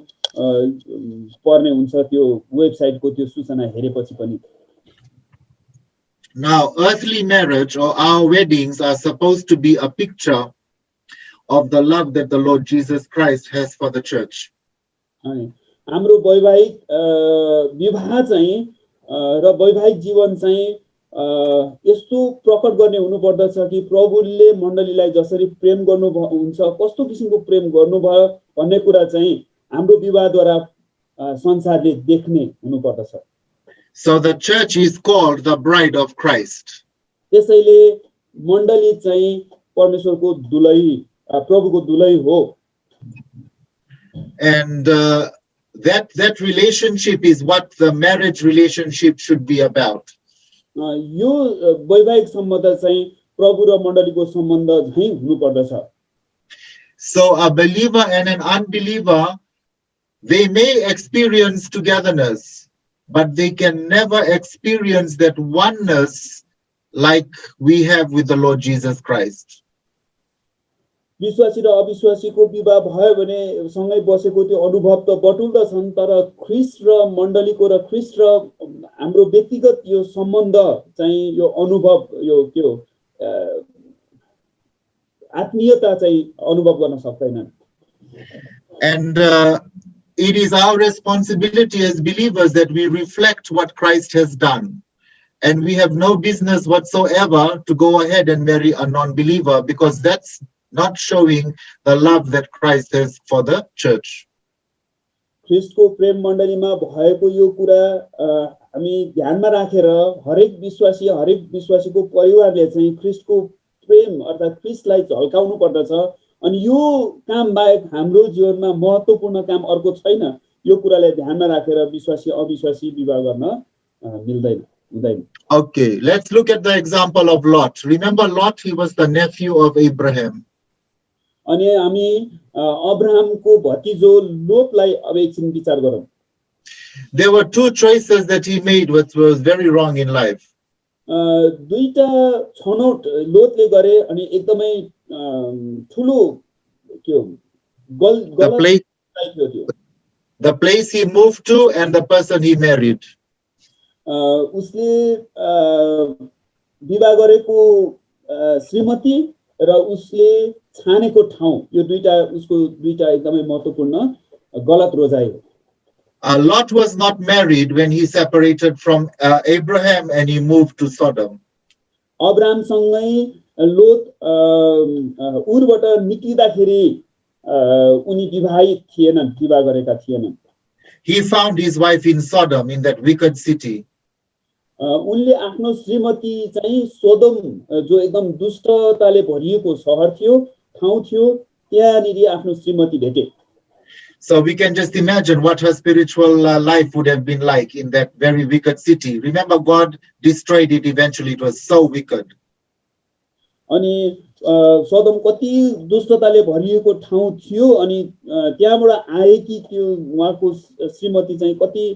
पर्ने हुन्छ त्यो वेबसाइटको त्यो सूचना हेरेपछि पनि. Now, earthly marriage or our weddings are supposed to be a picture of the love that the Lord Jesus Christ has for the church. हाम्रो वैवाहिक विवाह चाहिँ र वैवाहिक जीवन चाहिँ यस्तो प्रकट गर्ने हुनुपर्दछ कि प्रभुले मण्डलीलाई जसरी प्रेम गर्नु हुन्छ, कस्तो किसिमको प्रेम गर्नुभयो भन्ने कुरा चाहिँ हाम्रो विवाहद्वारा संसारले देख्ने हुनुपर्दछ. So the church is called the bride of Christ. त्यसैले मण्डली चाहिँ परमेश्वरको दुलही, प्रभुको दुलही हो. And that relationship is what the marriage relationship should be about. यो वैवाहिक सम्बन्ध चाहिँ प्रभु र मण्डलीको सम्बन्ध झैं हुनुपर्दछ. So a believer and an unbeliever, they may experience togetherness, but they can never experience that oneness like we have with the Lord Jesus Christ. विश्वासी र अविश्वासीको विवाह भयो भने सँगै बसेको त्यो अनुभव त बटुल्दछन्, तर ख्रीष्ट र मण्डलीको र ख्रीष्ट र हाम्रो व्यक्तिगत यो सम्बन्ध चाहिँ यो अनुभव यो के हो आत्मीयता चाहिँ अनुभव गर्न सक्दैनन्. And it is our responsibility as believers that we reflect what Christ has done. And we have no business whatsoever to go ahead and marry a non-believer, because that's not showing the love that Christ has for the church. ख्रीष्टको प्रेम मण्डलीमा भएको यो कुरा हामी ध्यानमा राखेर हरेक विश्वासीको परिवारले चाहिँ ख्रीष्टको प्रेम अर्थात् ख्रीष्टलाई झल्काउनु पर्दछ. अनि यो काम बाहेक हाम्रो जीवनमा महत्त्वपूर्ण काम अर्को छैन. यो कुरालाई ध्यानमा राखेर विश्वासी अविश्वासी विवाह गर्न मिल्दैन, हुँदैन. Okay, let's look at the example of Lot. Remember Lot, he was the nephew of Abraham. अनि हामी अब्राहमको भतिजो लोतलाई अब एकछिन विचार गरौँ. There were two choices that he made which was very wrong in life. दुईटा छनौट लोतले गरे अनि एकदमै ठुलो के हो गलत थियो त्यो. The place he moved to and the person he married. उसले विवाह गरेको श्रीमती र उसले छानेको ठाउँ, यो दुईटा एकदमै महत्त्वपूर्ण गलत रोजाइ हो. Lot was not married when he separated from Abraham and he moved to Sodom. अब्राहमसँगै लोत उरबाट निक्लिँदाखेरि उनी विवाहित थिएनन्, विवाह गरेका थिएनन्. He found his wife in Sodom, in that wicked city. उनले आफ्नो श्रीमती चाहिँ सोदोम जो एकदम दुष्टताले भरिएको शहर थियो, ठाउँ थियो, त्यहाँनिर आफ्नो श्रीमती भेटे. So we can just imagine what her spiritual life would have been like in that very wicked city. Remember, God destroyed it eventually. It was so wicked. अनि सोदोम कति दुष्टताले भरिएको ठाउँ थियो अनि त्यहाँबाट आएकी त्यो उहाँको श्रीमती चाहिँ कति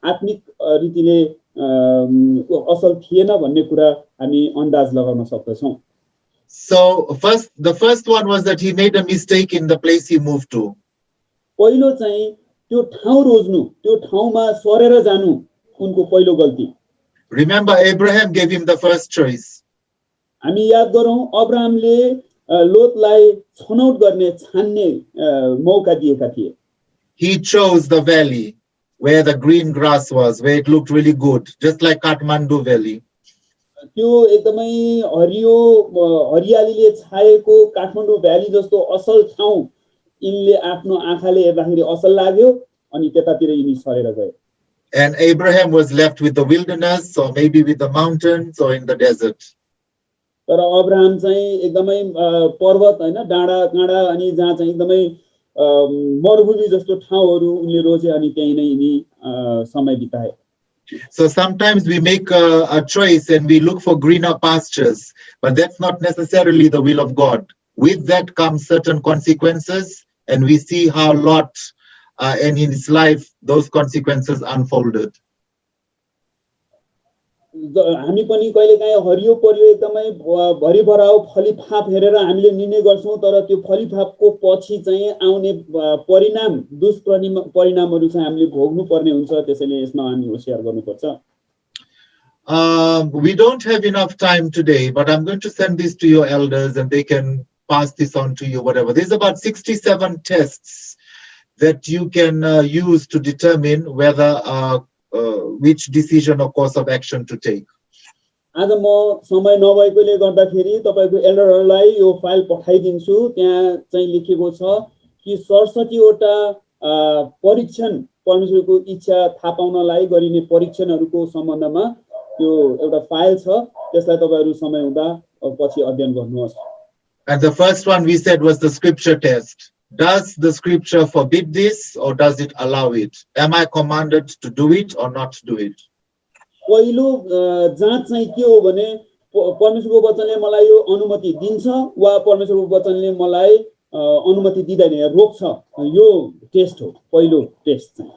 आत्मिक रीतिले असल थिएन भन्ने कुरा हामी अन्दाज लगाउन सक्छौं. So the first one was that he made a mistake in the place he moved to. पहिलो चाहिँ त्यो ठाउँ रोज्नु, त्यो ठाउँमा सरेर जानु उनको पहिलो गल्ती. Remember, Abraham gave him the first choice. हामी याद गरौँ अब्राहमले लोतलाई छनौट गर्ने छान्ने मौका दिएका थिए. He chose the valley where the green grass was, where it looked really good, just like Kathmandu Valley. त्यो एकदमै हरियालीले छाएको काठमाडौँ भ्याली जस्तो असल ठाउँ यिनले आफ्नो आँखाले हेर्दाखेरि असल लाग्यो अनि त्यतातिर यिनी सरेर गए. And Abraham was left with the wilderness, or maybe with the mountains, or in the desert. तर अब्राहम चाहिँ एकदमै पर्वत हैन डाँडा काँडा अनि जहाँ चाहिँ एकदमै मरुभूमि जस्तो ठाउँहरू उनले रोजे अनि त्यही नै यिनी समय बिताए. So sometimes we make a choice and we look for greener pastures, but that's not necessarily the will of God. With that comes certain consequences, and we see how Lot and in his life those consequences unfolded. हामी पनि कहिलेकाहीँ हरियो परियो एकदमै भरिभराउ फलिफाप हेरेर हामीले निर्णय गर्छौं, तर त्यो फलिफापको पछि चाहिँ आउने परिणाम दुष्परिणामहरू चाहिँ हामीले भोग्नु पर्ने हुन्छ। त्यसैले यसमा हामी होशियार गर्नुपर्छ। We don't have enough time today, but I'm going to send this to your elders and they can pass this on to you, whatever. There's about 67 tests that you can use to determine whether which decision or course of action to take. आज म समय नभएकोले गर्दाखेरि तपाईको एल्डरहरुलाई यो file पठाइदिन्छु। त्यहाँ चाहिँ लेखेको छ कि 67 वटा परीक्षण परमेश्वरको इच्छा थाहा पाउनलाई गरिने परीक्षणहरुको सम्बन्धमा त्यो एउटा फाइल छ। त्यसलाई तपाईहरु समय हुँदा पछि अध्ययन गर्नुहोस्। And the first one we said was the scripture test. Does the scripture forbid this or does it allow it? Am I commanded to do it or not to do it? पहिलो जाँच चाहिँ के हो भने परमेश्वरको वचनले मलाई यो अनुमति दिन्छ वा परमेश्वरको वचनले मलाई अनुमति दिदैन या रोक्छ। यो टेस्ट हो पहिलो टेस्ट चाहिँ।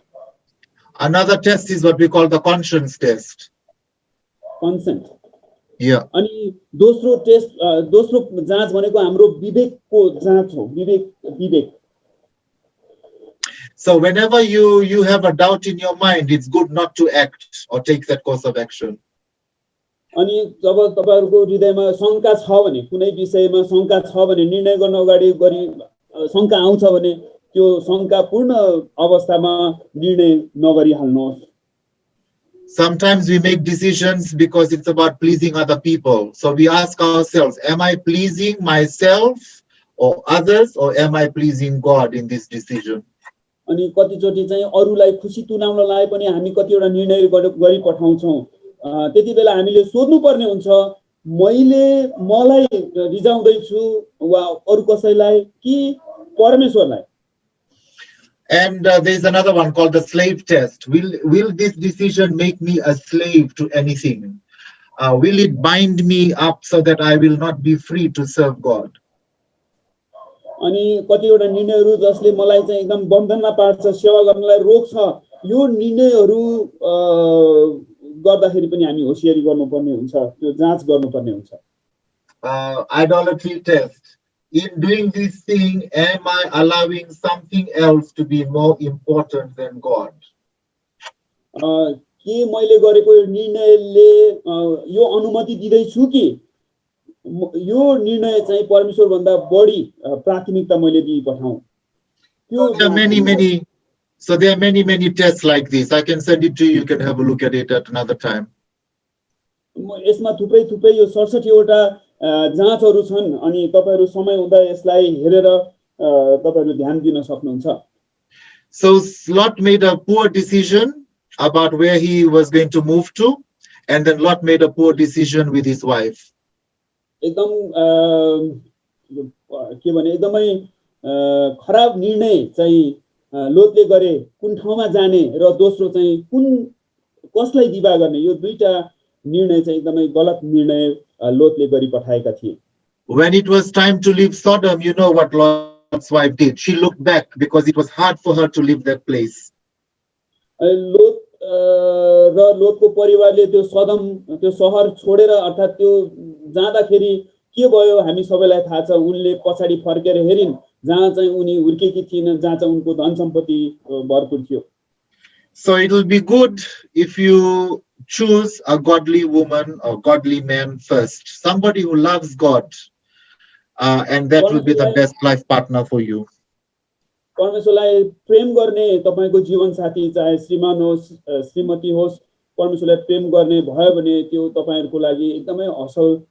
Another test is what we call the conscience test. Consent. Yeah. अनि दोस्रो टेस्ट दोस्रो जाँच भनेको हाम्रो विवेकको जाँच हो। विवेक। So whenever you have a doubt in your mind, it's good not to act or take that course of action. अनि जब तपाईहरुको हृदयमा शंका छ भने कुनै विषयमा शंका छ भने निर्णय गर्न अगाडि शंका आउँछ भने त्यो शंका पूर्ण अवस्थामा निर्णय नगरी हाल्नुहोस्। Sometimes we make decisions because it's about pleasing other people. So we ask ourselves, am I pleasing myself or others, or am I pleasing God in this decision? अनि कतिचोटी चाहिँ अरूलाई खुसी तुल्याउनलाई पनि हामी कतिवटा निर्णय गरि पठाउँछौं। त्यतिबेला हामीले सोध्नु पर्ने हुन्छ मलाई रिजाउँदै छु वा अरू कसैलाई कि परमेश्वरलाई। And there's another one called the slave test. Will this decision make me a slave to anything? Will it bind me up so that I will not be free to serve God? अनि कतिवटा निर्णयहरू जसले मलाई चाहिँ एकदम बन्धनमा पार्छ, सेवा गर्नलाई रोक्छ, यो निर्णयहरू गर्दाखेरि पनि हामी होशियारी गर्नुपर्ने हुन्छ, त्यो जाँच गर्नुपर्ने हुन्छ। Idolatry test. In doing this thing, am I allowing something else to be more important than God? के मैले गरेको निर्णयले यो अनुमति दिदै छु कि यो निर्णय चाहिँ परमेश्वर भन्दा बढी प्राथमिकता मैले दिइ पठाऊ। So there are many tests like this. I can send it to you. You can have a look at it at another time. यसमा थुप्रै यो 67 वटा जाँचहरु छन् अनि तपाईहरु समय हुँदा यसलाई हेरेर तपाईहरु ध्यान दिन सक्नुहुन्छ। So Lot made a poor decision about where he was going to move to, and then Lot made a poor decision with his wife. एकदम के भने एकदमै खराब निर्णय चाहिँ लोतले गरे कुन ठाउँमा जाने र दोस्रो चाहिँ कुन कसलाई विवाह गर्ने, यो दुईटा निर्णय चाहिँ एकदमै गलत निर्णय लोतले गरि पठाएका थिए। When it was time to leave Sodom, you know what Lot's wife did. She looked back because it was hard for her to leave that place. लोत र लोतको परिवारले त्यो सदम त्यो शहर छोडेर अर्थात त्यो जाँदाखेरि के भयो हामी सबैलाई थाहा छ। उनले पछाडी फर्केर हेरिन् जहाँ चाहिँ उनी हुर्केकी थिइन्, जहाँ चाहिँ उनको धन सम्पत्ति भरपूर थियो। So it will be good if you choose a godly woman or godly man first, somebody who loves God, and that will be the best life partner for you. परमेश्वरलाई प्रेम गर्ने तपाईको जीवन साथी चाहे श्रीमान होस् श्रीमती होस्, परमेश्वरलाई प्रेम गर्ने भयो भने त्यो तपाईहरुको लागि एकदमै असल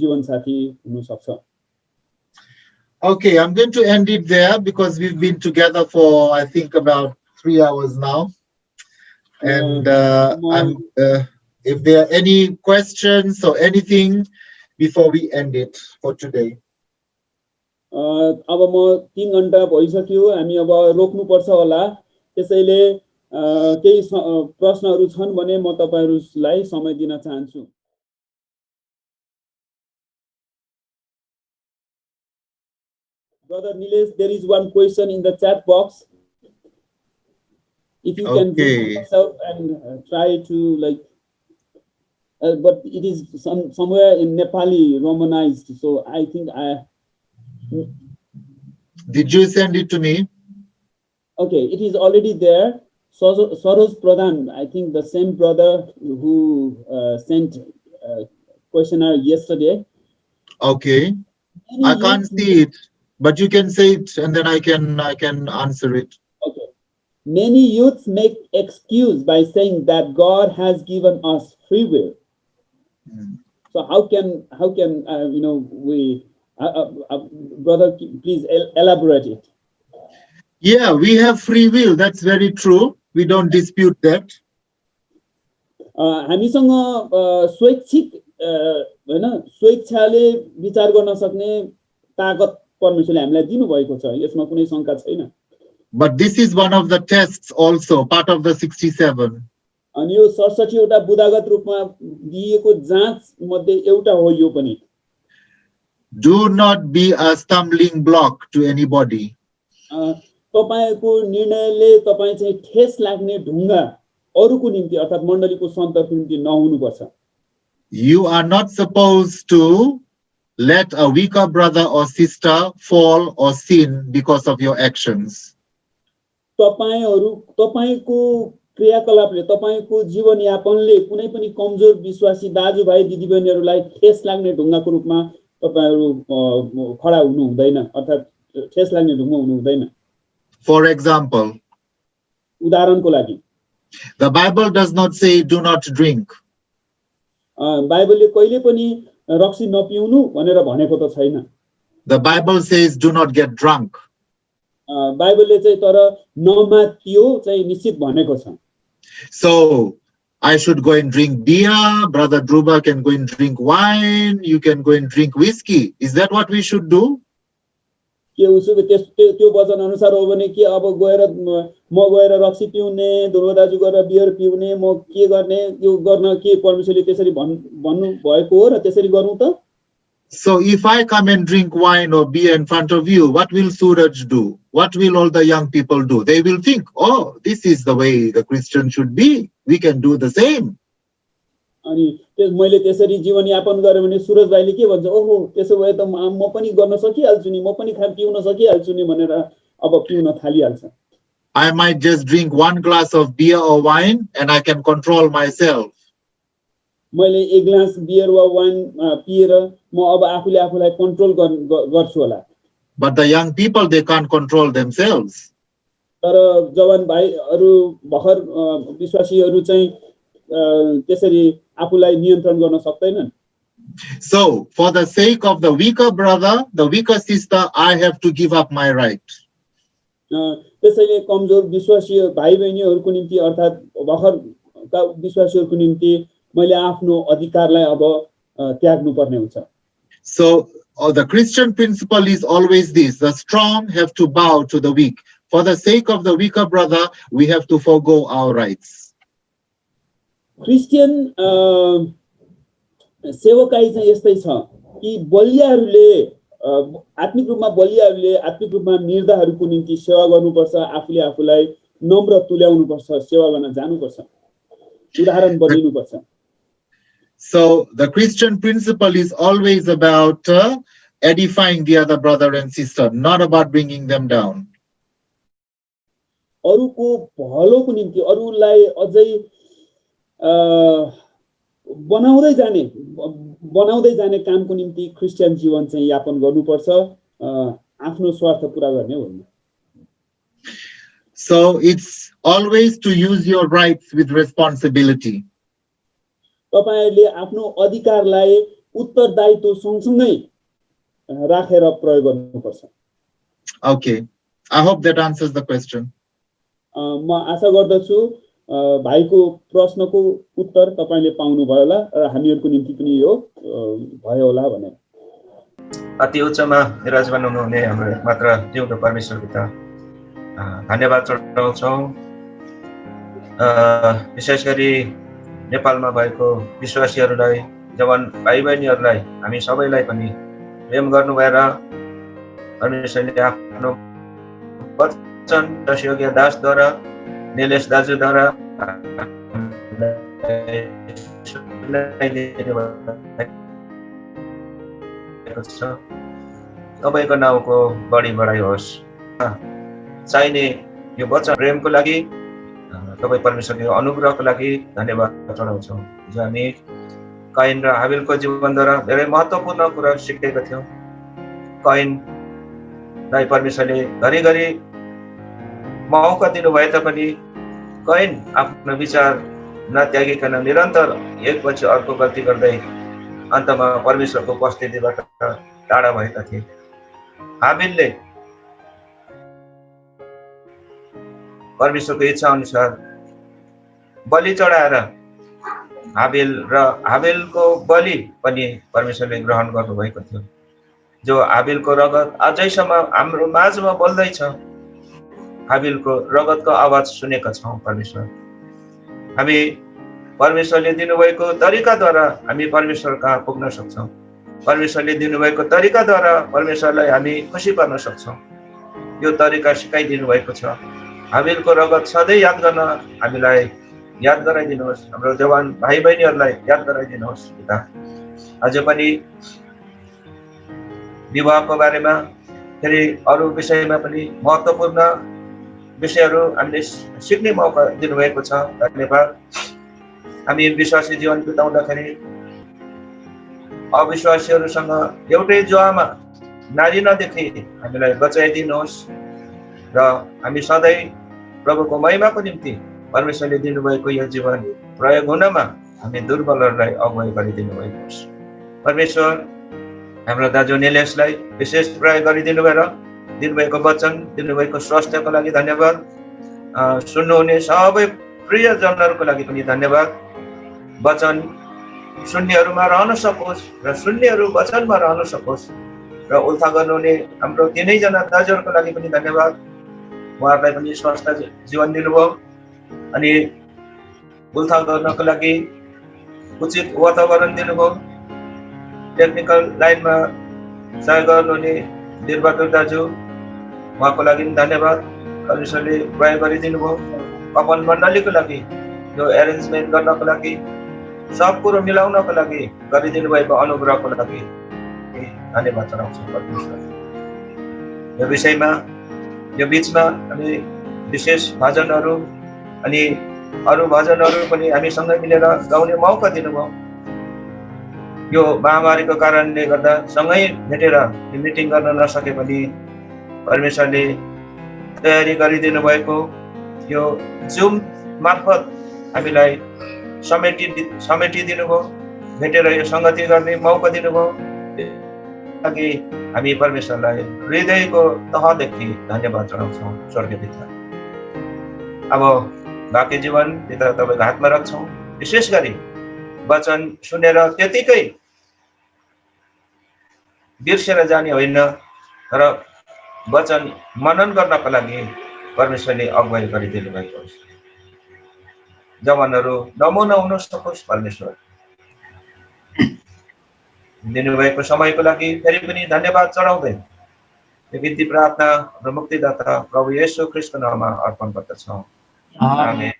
जीवन साथी हुन सक्छ। Okay, I'm going to end it there because we've been together for I think about 3 hours now. And if there are any questions or anything before we end it for today. अब म 3 घण्टा भइसक्यो, हामी अब रोक्नु पर्छ होला। त्यसैले केही प्रश्नहरू छन् भने म तपाईहरुलाई समय दिन चाहन्छु। Brother Nilesh, there is one question in the chat box. If you can Okay. yourself and try to like, but it is somewhere in Nepali Romanized, so I think Did you send it to me? Okay, it is already there. Saroj Pradhan, I think the same brother who sent questionnaire yesterday. Okay. I can't see it, but you can say it and then I can answer it. Okay. Many youths make excuse by saying that God has given us free will. So how can we brother, please elaborate it. Yeah, we have free will. That's very true. We don't dispute that. हामीसँग स्वैच्छिक हैन स्वेच्छाले विचार गर्न सक्ने ताकत परमेश्वरले हामीलाई दिनु भएको छ, यसमा कुनै शंका छैन। But this is one of the tests also, part of the 67. अनि यो 67 वटा बुदागत रूपमा दिएको जाँच मध्ये एउटा हो यो पनि। Do not be a stumbling block to anybody. तपाईको निर्णयले तपाई चाहिँ ठेस लाग्ने ढुङ्गा अरूको निम्ति अर्थात मण्डलीको सन्तको निम्ति नहुनु पर्छ। You are not supposed to let a weaker brother or sister fall or sin because of your actions. तपाईको क्रियाकलापले तपाईको जीवन यापनले कुनै पनि कमजोर विश्वासी दाजुभाइ दिदीबहिनीहरूलाई ठेस लाग्ने ढुङ्गाको रूपमा तपाईहरु खडा हुनु हुँदैन, अर्थात ठेस लाग्ने ढुङ्गा हुनु हुँदैन। For example, उदाहरणको लागि the Bible does not say do not drink. बाइबलले कहिले पनि रक्सी नपिउनु भनेर भनेको त छैन। The Bible says do not get drunk. बाइबलले चाहिँ तर नमातियो चाहिँ निश्चित भनेको छ। So I should go and drink beer, Brother Druba can go and drink wine, you can go and drink whiskey. Is that what we should do? के उसो त्यो वचन अनुसार हो भने के अब गएर म गएर रक्सी पिउने, ध्रुव दाजु गएर बियर पिउने, म के गर्ने, यो गर्न के परमेश्वरले त्यसरी भन्नु भएको हो र त्यसरी गरौँ त? So if I come and drink wine or beer in front of you, what will Suraj do? What will all the young people do? They will think, oh, this is the way the Christian should be. We can do the same. अनि मैले त्यसरी जीवन यापन गरे भने सुरज भाइले के भन्छ, ओहो त्यसो भए त म पनि गर्न सकिहाल्छु नि, म पनि पिउन सकिहाल्छु नि भनेर अब पिउन थालिहाल्छ। I might just drink one glass of beer or wine and I can control myself. मैले एक ग्लास बियर वा वाइन पिएर म अब आफूलाई कन्ट्रोल गर्छु होला। But the young people, they can't control themselves. तर जवान भाइहरु भर्खर विश्वासीहरु चाहिँ त्यसरी आफूलाई नियन्त्रण गर्न सक्दैनन्। So for the sake of the weaker brother, the weaker sister, I have to give up my right. त्यसैले कमजोर विश्वासी भाइ बहिनीहरुको निम्ति अर्थात भर्खरका विश्वासीहरुको निम्ति मैले आफ्नो अधिकारलाई अब त्याग्नु पर्ने हुन्छ। So the Christian principle is always this: the strong have to bow to the weak. For the sake of the weaker brother, we have to forego our rights. Christian सेवकाई चाहिँ यस्तै छ कि बलियाहरूले आत्मिक रूपमा बलियाहरूले आत्मिक रूपमा निर्धाहरूको निम्ति सेवा गर्नुपर्छ, आफूले आफूलाई नम्र तुल्याउनुपर्छ, सेवा गर्न जानुपर्छ, उदाहरण बनिनुपर्छ। So the Christian principle is always about edifying the other brother and sister, not about bringing them down. अरूको भलोको निम्ति अरूलाई अझै बनाउँदै जाने कामको निम्ति क्रिस्चियन जीवन चाहिँ यापन गर्नुपर्छ, आफ्नो स्वार्थ पूरा गर्ने होइन। So it's always to use your rights with responsibility. तपाईले आफ्नो अधिकारलाई उत्तरदायित्व सँगसँगै राखेर प्रयोग गर्नुपर्छ। Okay, I hope that answers the question. म आशा गर्दछु भाइको प्रश्नको उत्तर तपाईले पाउनु भयो होला र हामीहरुको निम्ति पनि यो भयो होला भने। अति उच्चमा विराजमान हुनुहुने हाम्रो एकमात्र जिउँदो परमेश्वर पिता, धन्यवाद चढाउँछौँ विशेष गरी नेपालमा भएको विश्वासीहरूलाई, जवान भाइ बहिनीहरूलाई हामी सबैलाई पनि प्रेम गर्नु भएर परमेश्वरले आफ्नो वचन दशयोग्य दासद्वारा, निलेश दाजुद्वारा तपाईँको नाउँको बढी बढाइ होस्। चाहिने यो वचन प्रेमको लागि, तपाईँ परमेश्वरको अनुग्रहको लागि धन्यवाद चढाउँछौँ। जो हामी कैन र हाबिलको जीवनद्वारा धेरै महत्त्वपूर्ण कुरा सिकेका थियौँ। कैनलाई परमेश्वरले घरिघरि मौका दिनुभए तापनि कैन आफ्नो विचार नत्यागिकन निरन्तर एकपछि अर्को गल्ती गर्दै अन्तमा परमेश्वरको उपस्थितिबाट टाढा भएका थिए। हाबिलले परमेश्वरको इच्छा अनुसार बलि चढाएर हाबिलको बलि पनि परमेश्वरले ग्रहण गर्नुभएको थियो। जो हाबिलको रगत अझैसम्म हाम्रो माझमा बोल्दैछ। हाबिलको रगतको आवाज सुनेका छौँ परमेश्वर। हामी परमेश्वरले दिनुभएको तरिकाद्वारा हामी परमेश्वर कहाँ पुग्न सक्छौँ। परमेश्वरले दिनुभएको तरिकाद्वारा परमेश्वरलाई हामी खुसी पार्न सक्छौँ। यो तरिका सिकाइदिनु भएको छ। हाबिलको रगत सधैँ याद गर्न हामीलाई याद गराइदिनुहोस्। हाम्रो जवान भाइ बहिनीहरूलाई याद गराइदिनुहोस् पिता। अझ पनि विवाहको बारेमा, फेरि अरू विषयमा पनि महत्त्वपूर्ण विषयहरू हामीले सिक्ने मौका दिनुभएको छ। धन्यवाद। हामी विश्वासी जीवन बिताउँदाखेरि अविश्वासीहरूसँग एउटै जुवामा नारी नदेखि हामीलाई बचाइदिनुहोस् र हामी सधैँ प्रभुको महिमाको निम्ति परमेश्वरले दिनुभएको यो जीवन प्रयोग हुनमा हामी दुर्बलहरूलाई अगुवाई गरिदिनु भएको होस्। परमेश्वर हाम्रो दाजु निलेशलाई विशेष प्रयोग गरिदिनु भएर दिनुभएको वचन, दिनुभएको स्वास्थ्यको लागि धन्यवाद। सुन्नुहुने सबै प्रियजनहरूको लागि पनि धन्यवाद। वचन सुन्नेहरूमा रहन सकोस् र सुन्नेहरू वचनमा रहन सकोस् र उल्था गर्नुहुने हाम्रो तिनैजना दाजुहरूको लागि पनि धन्यवाद। उहाँहरूलाई पनि स्वास्थ्य जीवन दिनुभयो अनि उल्था गर्नको लागि उचित वातावरण दिनुभयो। टेक्निकल लाइनमा सहयोग गर्नुहुने वीरबहादुर दाजु, उहाँको लागि पनि धन्यवाद। परमेश्वरले प्रयोग गरिदिनु भयो। कपन मण्डलीको लागि यो एरेन्जमेन्ट गर्नको लागि, सब कुरो मिलाउनको लागि गरिदिनु भएको अनुग्रहको लागि धन्यवाद चढाउँछु परमेश्वर। यो विषयमा, यो बिचमा हामी विशेष भजनहरू अनि अरू भजनहरू पनि हामीसँगै मिलेर गाउने मौका दिनुभयो। यो महामारीको कारणले गर्दा सँगै भेटेर मिटिङ गर्न नसके पनि परमेश्वरले तयारी गरिदिनु भएको यो जुम मार्फत हामीलाई समेटिदिनु भयो। भेटेर यो सङ्गति गर्ने मौका दिनुभयो। लागि हामी परमेश्वरलाई हृदयको तहदेखि धन्यवाद चढाउँछौँ स्वर्गीय पिता। अब बाँकी जीवन पिता तपाईँको हातमा राख्छौँ। विशेष गरी वचन सुनेर त्यतिकै बिर्सेर जाने होइन, तर वचन मनन गर्नको लागि परमेश्वरले अगुवाई गरिदिनु भएको होस्। जवानहरू नमुना हुन सकोस् परमेश्वर। दिनुभएको समयको लागि फेरि पनि धन्यवाद चढाउँदै यो बिन्ती प्रार्थना र मुक्तिदाता प्रभु येशू ख्रीष्टको नाममा अर्पण गर्दछौँ। आमेन।